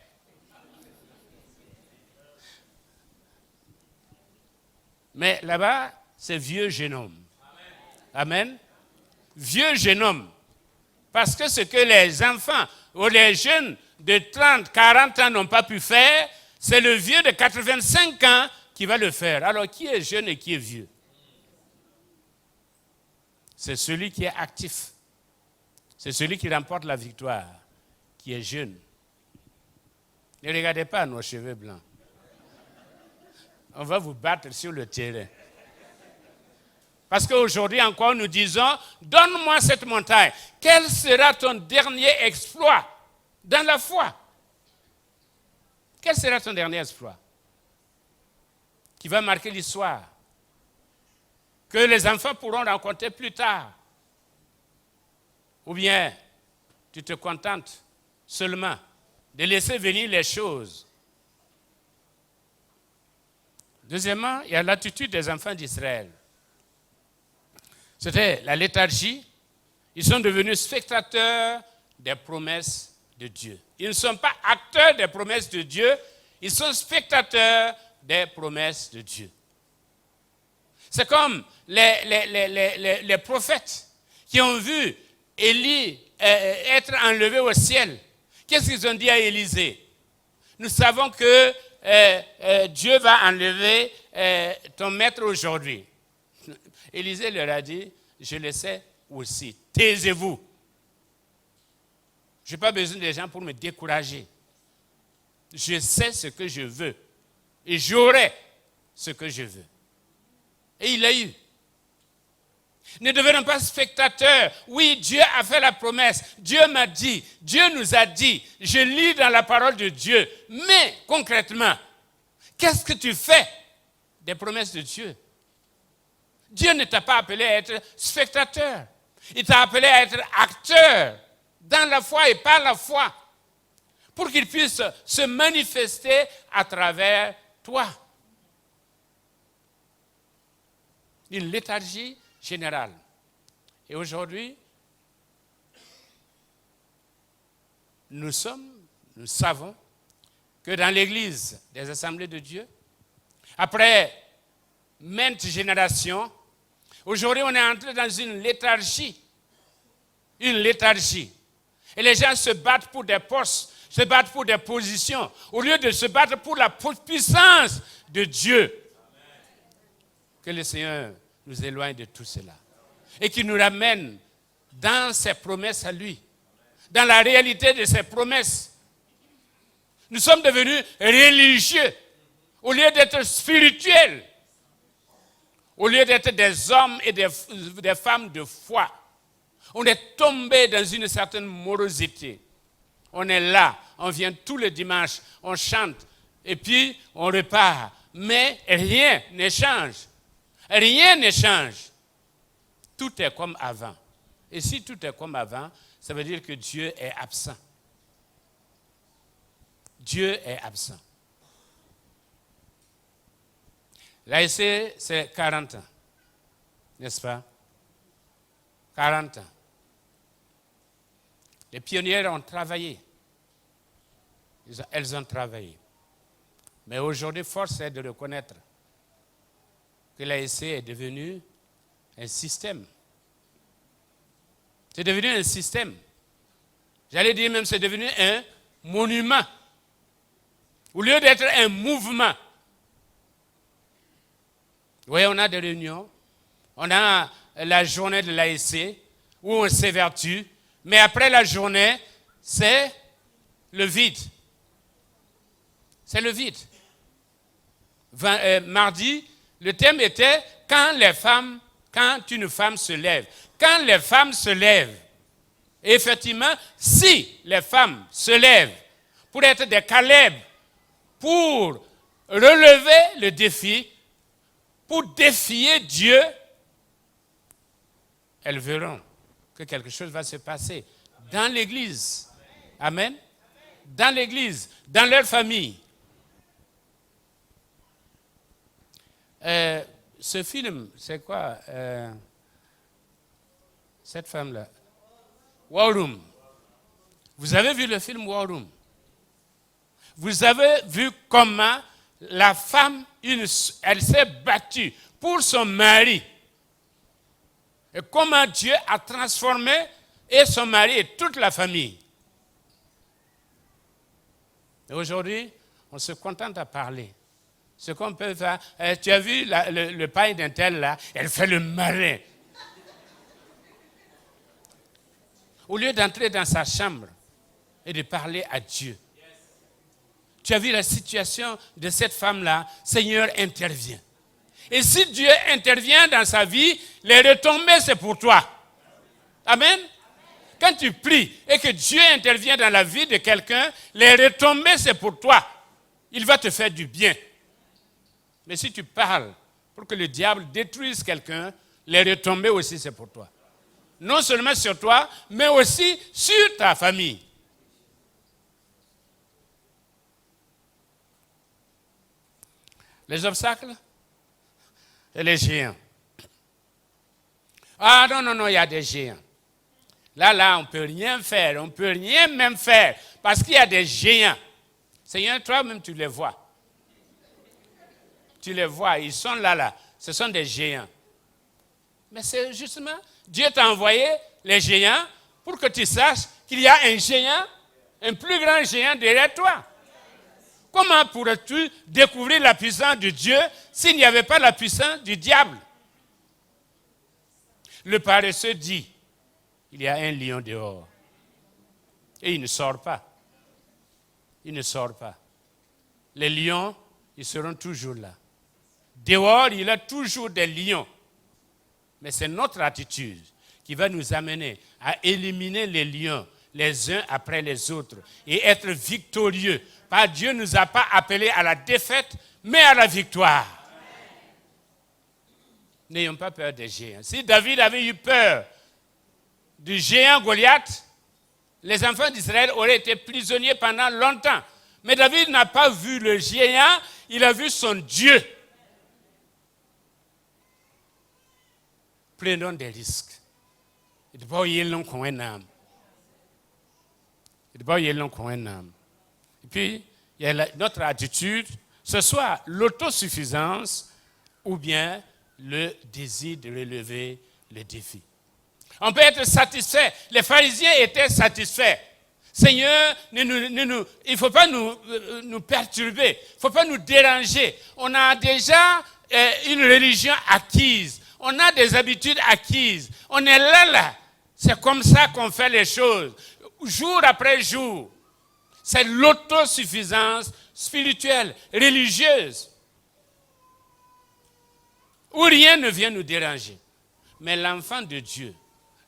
Mais là-bas, c'est vieux jeune homme. Amen. Vieux jeune homme. Parce que ce que les enfants ou les jeunes de 30, 40 ans n'ont pas pu faire, c'est le vieux de 85 ans qui va le faire. Alors, qui est jeune et qui est vieux? C'est celui qui est actif. C'est celui qui remporte la victoire, qui est jeune. Ne regardez pas nos cheveux blancs. On va vous battre sur le terrain. Parce qu'aujourd'hui encore, nous disons, donne-moi cette montagne. Quel sera ton dernier exploit dans la foi? Quel sera ton dernier exploit qui va marquer l'histoire, que les enfants pourront rencontrer plus tard? Ou bien, tu te contentes seulement de laisser venir les choses. Deuxièmement, il y a l'attitude des enfants d'Israël. C'était la léthargie. Ils sont devenus spectateurs des promesses de Dieu. Ils ne sont pas acteurs des promesses de Dieu, ils sont spectateurs des promesses de Dieu. C'est comme les prophètes qui ont vu Élie être enlevé au ciel. Qu'est-ce qu'ils ont dit à Élisée? Nous savons que Dieu va enlever ton maître aujourd'hui. Élisée leur a dit, je le sais aussi, taisez-vous. Je n'ai pas besoin des gens pour me décourager. Je sais ce que je veux et j'aurai ce que je veux. Et il l'a eu. Ne devenons pas spectateurs. Oui, Dieu a fait la promesse. Dieu m'a dit. Dieu nous a dit. Je lis dans la parole de Dieu. Mais concrètement, qu'est-ce que tu fais des promesses de Dieu? Dieu ne t'a pas appelé à être spectateur. Il t'a appelé à être acteur dans la foi et par la foi pour qu'il puisse se manifester à travers toi. Une léthargie générale. Et aujourd'hui, nous savons que dans l'Église des Assemblées de Dieu, après maintes générations, aujourd'hui on est entré dans une léthargie. Une léthargie. Et les gens se battent pour des postes, se battent pour des positions, au lieu de se battre pour la puissance de Dieu. Que le Seigneur nous éloigne de tout cela. Et qu'il nous ramène dans ses promesses à lui. Dans la réalité de ses promesses. Nous sommes devenus religieux. Au lieu d'être spirituels. Au lieu d'être des hommes et des femmes de foi. On est tombé dans une certaine morosité. On est là, on vient tous les dimanches, on chante, et puis on repart. Mais rien ne change. Rien ne change. Tout est comme avant. Et si tout est comme avant, ça veut dire que Dieu est absent. Dieu est absent. L'ASC, c'est 40 ans, n'est-ce pas? 40 ans. Les pionnières ont travaillé. Elles ont travaillé. Mais aujourd'hui, force est de reconnaître que l'ASC est devenu un système. C'est devenu un système. J'allais dire même c'est devenu un monument. Au lieu d'être un mouvement. Oui, on a des réunions. On a la journée de l'ASC où on s'évertue. Mais après la journée, c'est le vide. C'est le vide. Mardi, le thème était quand une femme se lève. Quand les femmes se lèvent, et effectivement, si les femmes se lèvent pour être des Caleb, pour relever le défi, pour défier Dieu, elles verront que quelque chose va se passer dans l'Église. Amen. Dans l'Église, dans leur famille. Ce film, c'est quoi cette femme-là? War Room. Vous avez vu le film War Room? Vous avez vu comment la femme, elle s'est battue pour son mari. Et comment Dieu a transformé et son mari et toute la famille. Et aujourd'hui, on se contente à parler. Ce qu'on peut faire, tu as vu le pain d'un tel là, elle fait le marin. Au lieu d'entrer dans sa chambre et de parler à Dieu. Tu as vu la situation de cette femme-là, Seigneur intervient. Et si Dieu intervient dans sa vie, les retombées, c'est pour toi. Amen. Quand tu pries et que Dieu intervient dans la vie de quelqu'un, les retombées, c'est pour toi. Il va te faire du bien. Mais si tu parles pour que le diable détruise quelqu'un, les retombées aussi, c'est pour toi. Non seulement sur toi, mais aussi sur ta famille. Les obstacles et les géants. Ah non, il y a des géants. Là, on ne peut rien faire, on ne peut rien même faire, parce qu'il y a des géants. Seigneur, toi-même, tu les vois. Tu les vois, ils sont là. Ce sont des géants. Mais c'est justement, Dieu t'a envoyé les géants pour que tu saches qu'il y a un géant, un plus grand géant derrière toi. Comment pourrais-tu découvrir la puissance de Dieu s'il n'y avait pas la puissance du diable? Le paresseux dit, il y a un lion dehors. Et il ne sort pas. Il ne sort pas. Les lions, ils seront toujours là. Dehors, il y a toujours des lions. Mais c'est notre attitude qui va nous amener à éliminer les lions les uns après les autres et être victorieux. Car Dieu ne nous a pas appelés à la défaite, mais à la victoire. N'ayons pas peur des géants. Si David avait eu peur du géant Goliath, les enfants d'Israël auraient été prisonniers pendant longtemps. Mais David n'a pas vu le géant, il a vu son Dieu. Prenons des risques. Et puis, il y a notre attitude, ce soit l'autosuffisance ou bien le désir de relever le défi. On peut être satisfait. Les pharisiens étaient satisfaits. Seigneur, il ne faut pas nous perturber, il ne faut pas nous déranger. On a déjà une religion acquise, on a des habitudes acquises. On est là. C'est comme ça qu'on fait les choses, jour après jour. C'est l'autosuffisance spirituelle, religieuse, où rien ne vient nous déranger. Mais l'enfant de Dieu,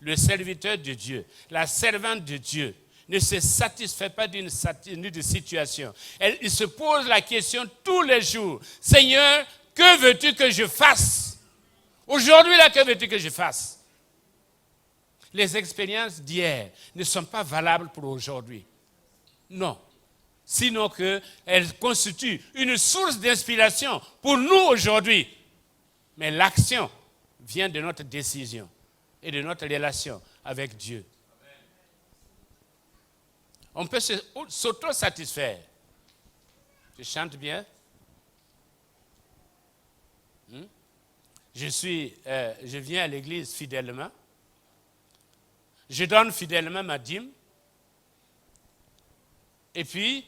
le serviteur de Dieu, la servante de Dieu, ne se satisfait pas d'une situation. Il se pose la question tous les jours. Seigneur, que veux-tu que je fasse? Aujourd'hui, là, que veux-tu que je fasse? Les expériences d'hier ne sont pas valables pour aujourd'hui. Non. Sinon qu'elles constituent une source d'inspiration pour nous aujourd'hui. Mais l'action vient de notre décision et de notre relation avec Dieu. On peut s'auto-satisfaire. Je chante bien. Je viens à l'église fidèlement. Je donne fidèlement ma dîme. Et puis,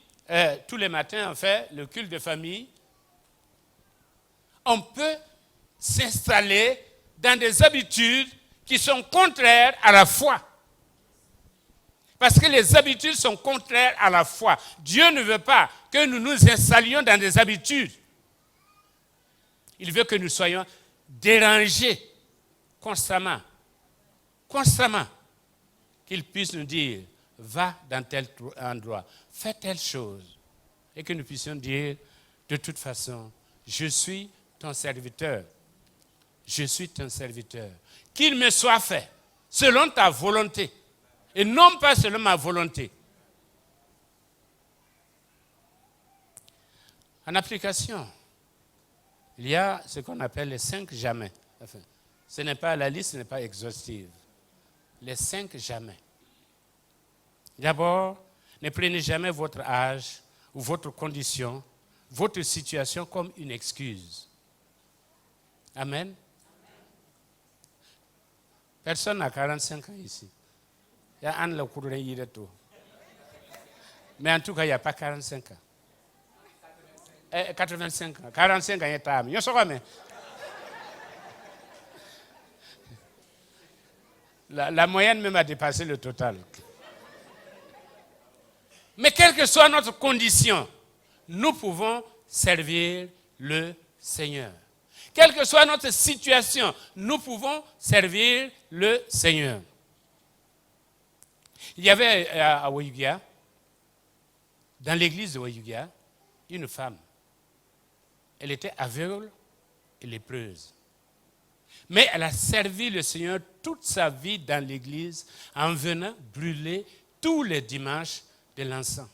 tous les matins, on fait le culte de famille. On peut s'installer dans des habitudes qui sont contraires à la foi. Parce que les habitudes sont contraires à la foi. Dieu ne veut pas que nous nous installions dans des habitudes. Il veut que nous soyons dérangés constamment. Constamment. Qu'il puisse nous dire, va dans tel endroit, fais telle chose. Et que nous puissions dire, de toute façon, je suis ton serviteur. Je suis ton serviteur. Qu'il me soit fait selon ta volonté. Et non pas selon ma volonté. En application, il y a ce qu'on appelle les 5 jamais. Enfin, ce n'est pas la liste, n'est pas exhaustive. Les 5 jamais. D'abord, ne prenez jamais votre âge ou votre condition, votre situation comme une excuse. Amen. Personne n'a 45 ans ici. Il y a un le cours de tout. Mais en tout cas, il n'y a pas 45 ans. 85 ans. 45 ans, il y a un. La moyenne même a dépassé le total. Mais quelle que soit notre condition, nous pouvons servir le Seigneur. Quelle que soit notre situation, nous pouvons servir le Seigneur. Il y avait à Oyugia, dans l'église de Oyugia, une femme. Elle était aveugle et lépreuse. Mais elle a servi le Seigneur toute sa vie dans l'église en venant brûler tous les dimanches de l'encens.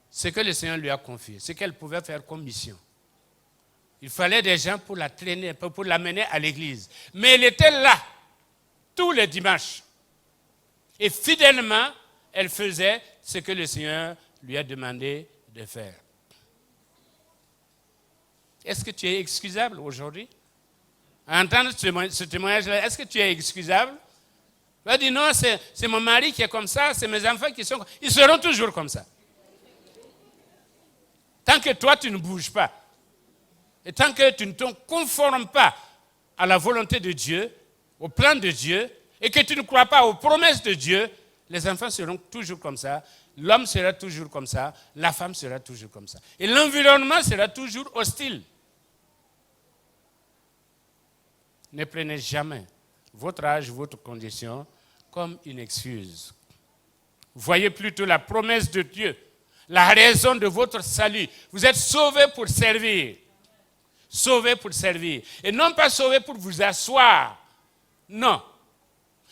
Ce que le Seigneur lui a confié, ce qu'elle pouvait faire comme mission. Il fallait des gens pour la traîner, pour l'amener à l'église. Mais elle était là, tous les dimanches. Et fidèlement, elle faisait ce que le Seigneur lui a demandé de faire. Est-ce que tu es excusable aujourd'hui? À entendre ce témoignage-là, est-ce que tu es excusable? Tu vas dire non, c'est mon mari qui est comme ça, c'est mes enfants qui sont comme ça. Ils seront toujours comme ça. Tant que toi, tu ne bouges pas, et tant que tu ne te conformes pas à la volonté de Dieu, au plan de Dieu, et que tu ne crois pas aux promesses de Dieu, les enfants seront toujours comme ça, l'homme sera toujours comme ça, la femme sera toujours comme ça. Et l'environnement sera toujours hostile. Ne prenez jamais votre âge, votre condition comme une excuse. Voyez plutôt la promesse de Dieu, la raison de votre salut. Vous êtes sauvés pour servir. Sauvés pour servir. Et non pas sauvés pour vous asseoir. Non.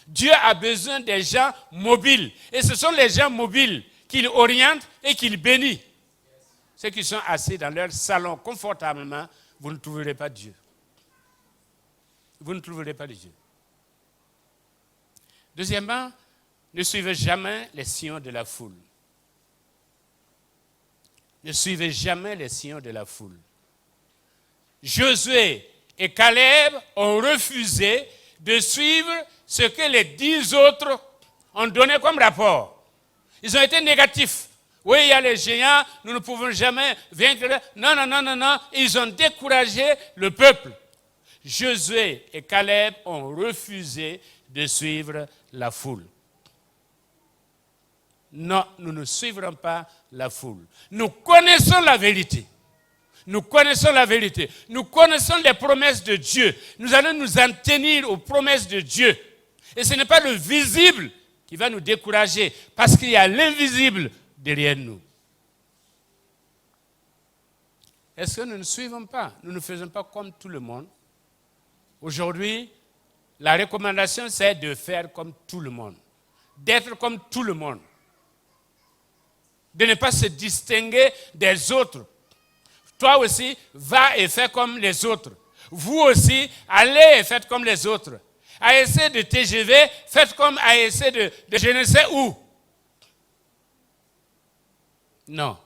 Dieu a besoin des gens mobiles. Et ce sont les gens mobiles qu'il oriente et qu'il bénit. Ceux qui sont assis dans leur salon confortablement, vous ne trouverez pas Dieu. Vous ne trouverez pas Dieu. Deuxièmement, ne suivez jamais les sillons de la foule. Ne suivez jamais les sillons de la foule. Josué et Caleb ont refusé de suivre ce que les 10 autres ont donné comme rapport. Ils ont été négatifs. Oui, il y a les géants, nous ne pouvons jamais vaincre. Non, non, non, non, non. Ils ont découragé le peuple. Josué et Caleb ont refusé de suivre la foule. Non, nous ne suivrons pas la foule. Nous connaissons la vérité. Nous connaissons la vérité. Nous connaissons les promesses de Dieu. Nous allons nous en tenir aux promesses de Dieu. Et ce n'est pas le visible qui va nous décourager, parce qu'il y a l'invisible derrière nous. Est-ce que nous ne suivons pas? Nous ne faisons pas comme tout le monde. Aujourd'hui, la recommandation, c'est de faire comme tout le monde, d'être comme tout le monde, de ne pas se distinguer des autres. Toi aussi, va et fais comme les autres. Vous aussi, allez et faites comme les autres. ASC de TGV, faites comme ASC de je ne sais où. Non.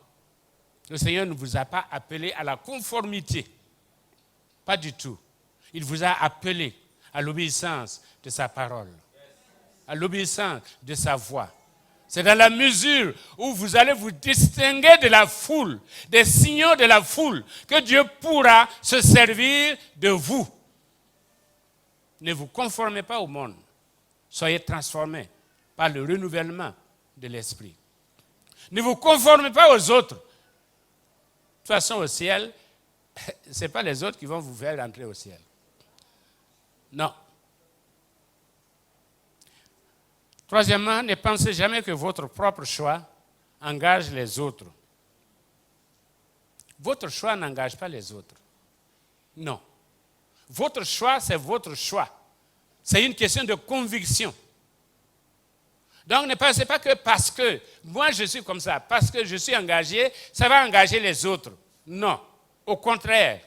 Le Seigneur ne vous a pas appelé à la conformité. Pas du tout. Il vous a appelé à l'obéissance de sa parole, à l'obéissance de sa voix. C'est dans la mesure où vous allez vous distinguer de la foule, des signaux de la foule, que Dieu pourra se servir de vous. Ne vous conformez pas au monde. Soyez transformés par le renouvellement de l'esprit. Ne vous conformez pas aux autres. De toute façon, au ciel, ce n'est pas les autres qui vont vous faire entrer au ciel. Non. Troisièmement, ne pensez jamais que votre propre choix engage les autres. Votre choix n'engage pas les autres. Non. Votre choix, c'est votre choix. C'est une question de conviction. Donc ne pensez pas que parce que moi je suis comme ça, parce que je suis engagé, ça va engager les autres. Non. Au contraire.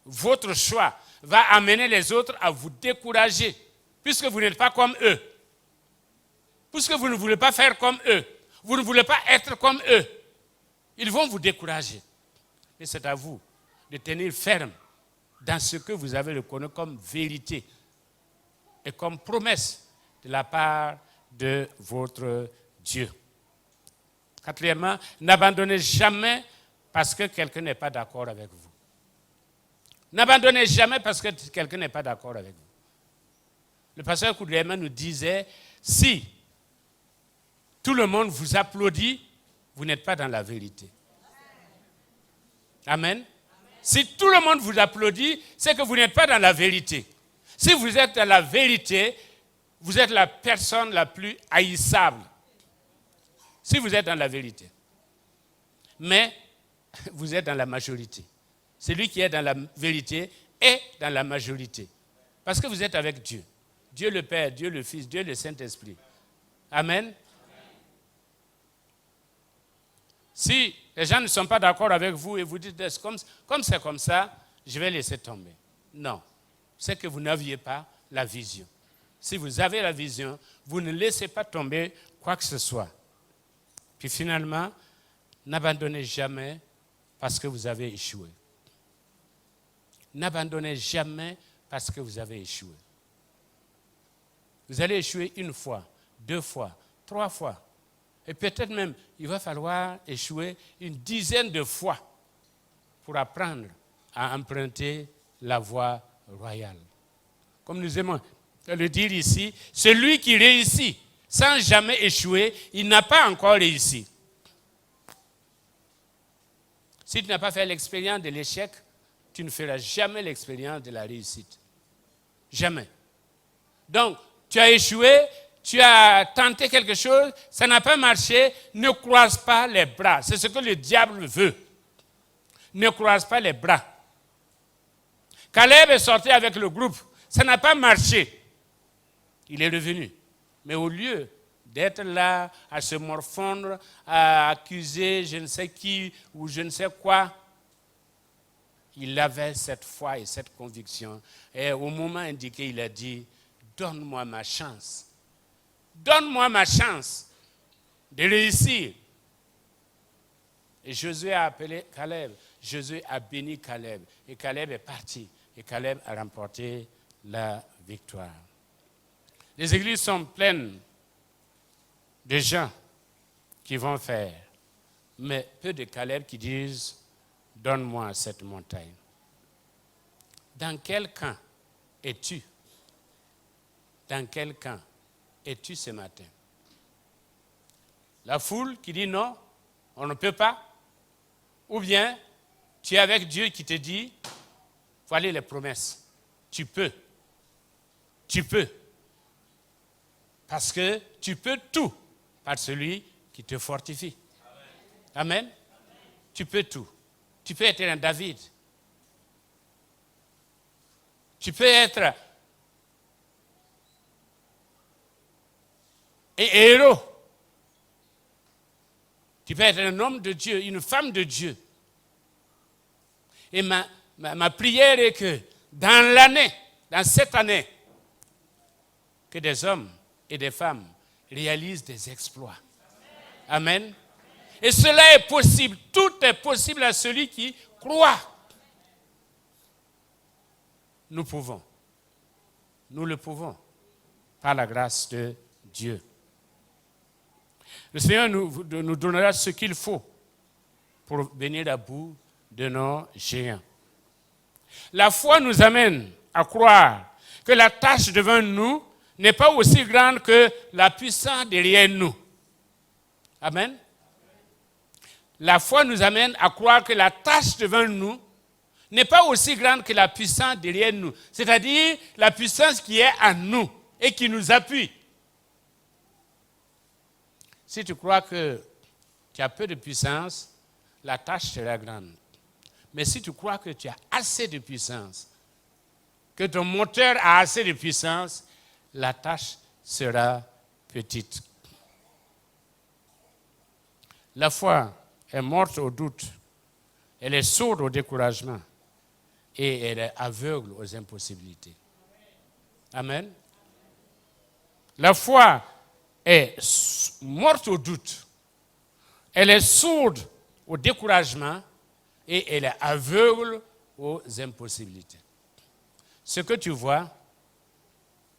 Votre choix va amener les autres à vous décourager, puisque vous n'êtes pas comme eux. Puisque vous ne voulez pas faire comme eux. Vous ne voulez pas être comme eux. Ils vont vous décourager. Et c'est à vous de tenir ferme dans ce que vous avez reconnu comme vérité et comme promesse de la part de votre Dieu. Quatrièmement, n'abandonnez jamais parce que quelqu'un n'est pas d'accord avec vous. N'abandonnez jamais parce que quelqu'un n'est pas d'accord avec vous. Le pasteur Koudouema nous disait, si tout le monde vous applaudit, vous n'êtes pas dans la vérité. Amen. Si tout le monde vous applaudit, c'est que vous n'êtes pas dans la vérité. Si vous êtes dans la vérité, vous êtes la personne la plus haïssable. Si vous êtes dans la vérité. Mais vous êtes dans la majorité. Celui qui est dans la vérité est dans la majorité. Parce que vous êtes avec Dieu. Dieu le Père, Dieu le Fils, Dieu le Saint-Esprit. Amen. Si les gens ne sont pas d'accord avec vous et vous dites, comme c'est comme ça, je vais laisser tomber. Non. C'est que vous n'aviez pas la vision. Si vous avez la vision, vous ne laissez pas tomber quoi que ce soit. Puis finalement, n'abandonnez jamais parce que vous avez échoué. N'abandonnez jamais parce que vous avez échoué. Vous allez échouer une fois, 2 fois, 3 fois. Et peut-être même, il va falloir échouer une dizaine de fois pour apprendre à emprunter la voie royale. Comme nous aimons le dire ici, celui qui réussit sans jamais échouer, il n'a pas encore réussi. Si tu n'as pas fait l'expérience de l'échec, tu ne feras jamais l'expérience de la réussite. Jamais. Donc, tu as échoué, tu as tenté quelque chose, ça n'a pas marché, ne croise pas les bras. C'est ce que le diable veut. Ne croise pas les bras. Caleb est sorti avec le groupe, ça n'a pas marché. Il est revenu. Mais au lieu d'être là à se morfondre, à accuser je ne sais qui ou je ne sais quoi, il avait cette foi et cette conviction. Et au moment indiqué, il a dit, donne-moi ma chance. Donne-moi ma chance de réussir. Et Josué a appelé Caleb. Josué a béni Caleb. Et Caleb est parti. Et Caleb a remporté la victoire. Les églises sont pleines de gens qui vont faire. Mais peu de Caleb qui disent, donne-moi cette montagne. Dans quel camp es-tu? Dans quel camp es-tu ce matin? La foule qui dit non, on ne peut pas. Ou bien, tu es avec Dieu qui te dit, voilà les promesses. Tu peux. Tu peux. Parce que tu peux tout par celui qui te fortifie. Amen. Amen. Tu peux tout. Tu peux être un David. Tu peux être un héros. Tu peux être un homme de Dieu, une femme de Dieu. Et ma prière est que dans cette année, que des hommes et des femmes réalisent des exploits. Amen. Et cela est possible. Tout est possible à celui qui croit. Nous pouvons. Nous le pouvons. Par la grâce de Dieu. Le Seigneur nous donnera ce qu'il faut pour venir à bout de nos géants. La foi nous amène à croire que la tâche devant nous n'est pas aussi grande que la puissance derrière nous. Amen. La foi nous amène à croire que la tâche devant nous n'est pas aussi grande que la puissance derrière nous. C'est-à-dire la puissance qui est en nous et qui nous appuie. Si tu crois que tu as peu de puissance, la tâche sera grande. Mais si tu crois que tu as assez de puissance, que ton moteur a assez de puissance, la tâche sera petite. La foi est morte au doute, elle est sourde au découragement et elle est aveugle aux impossibilités. Amen. La foi est morte au doute, elle est sourde au découragement et elle est aveugle aux impossibilités. Ce que tu vois,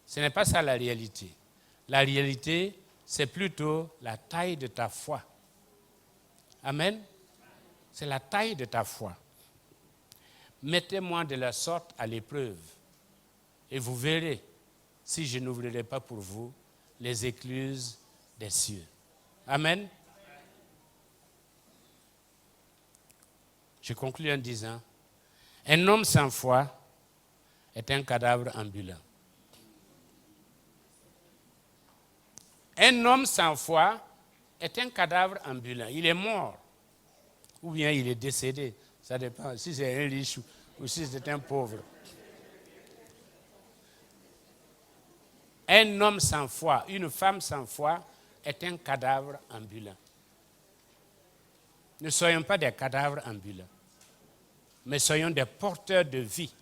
ce n'est pas ça la réalité. La réalité, c'est plutôt la taille de ta foi. Amen. C'est la taille de ta foi. Mettez-moi de la sorte à l'épreuve et vous verrez si je n'ouvrirai pas pour vous les écluses des cieux. Amen. Je conclus en disant, un homme sans foi est un cadavre ambulant. Un homme sans foi est un cadavre ambulant. Il est mort ou bien il est décédé. Ça dépend si c'est un riche ou si c'est un pauvre. Un homme sans foi, une femme sans foi est un cadavre ambulant. Ne soyons pas des cadavres ambulants, mais soyons des porteurs de vie.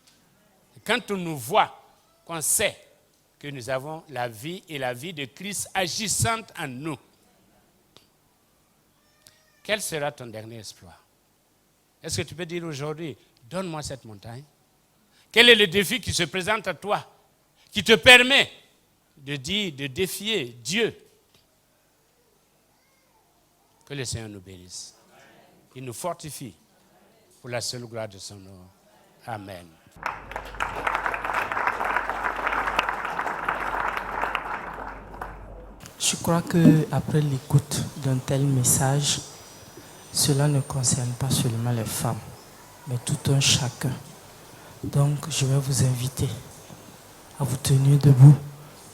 Quand on nous voit, qu'on sait que nous avons la vie et la vie de Christ agissante en nous. Quel sera ton dernier exploit? Est-ce que tu peux dire aujourd'hui, donne-moi cette montagne? Quel est le défi qui se présente à toi, qui te permet de défier Dieu? Que le Seigneur nous bénisse. Il nous fortifie pour la seule gloire de son nom. Amen. Je crois qu'après l'écoute d'un tel message, cela ne concerne pas seulement les femmes, mais tout un chacun. Donc, je vais vous inviter à vous tenir debout.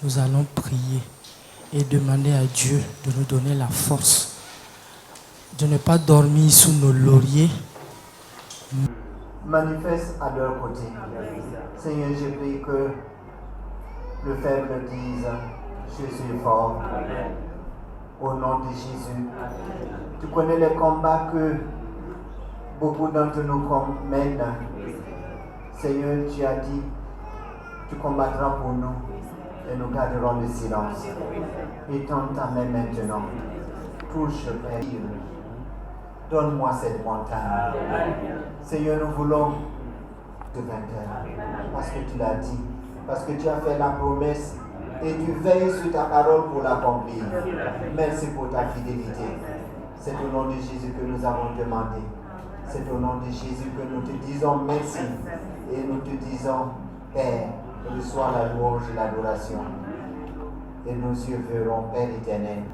Nous allons prier et demander à Dieu de nous donner la force de ne pas dormir sous nos lauriers. Manifeste à leur côté. Seigneur, je prie que le faible dise Jésus est fort. Au nom de Jésus. Tu connais les combats que beaucoup d'entre nous mènent. Seigneur, tu as dit, tu combattras pour nous et nous garderons le silence. Étends ta main maintenant. Touche, Père. Donne-moi cette montagne. Seigneur, nous voulons te vaincre parce que tu l'as dit, parce que tu as fait la promesse et tu veilles sur ta parole pour l'accomplir. Merci pour ta fidélité. C'est au nom de Jésus que nous avons demandé. C'est au nom de Jésus que nous te disons merci et nous te disons, Père, reçois la louange et l'adoration. Et nos yeux verront, Père éternel.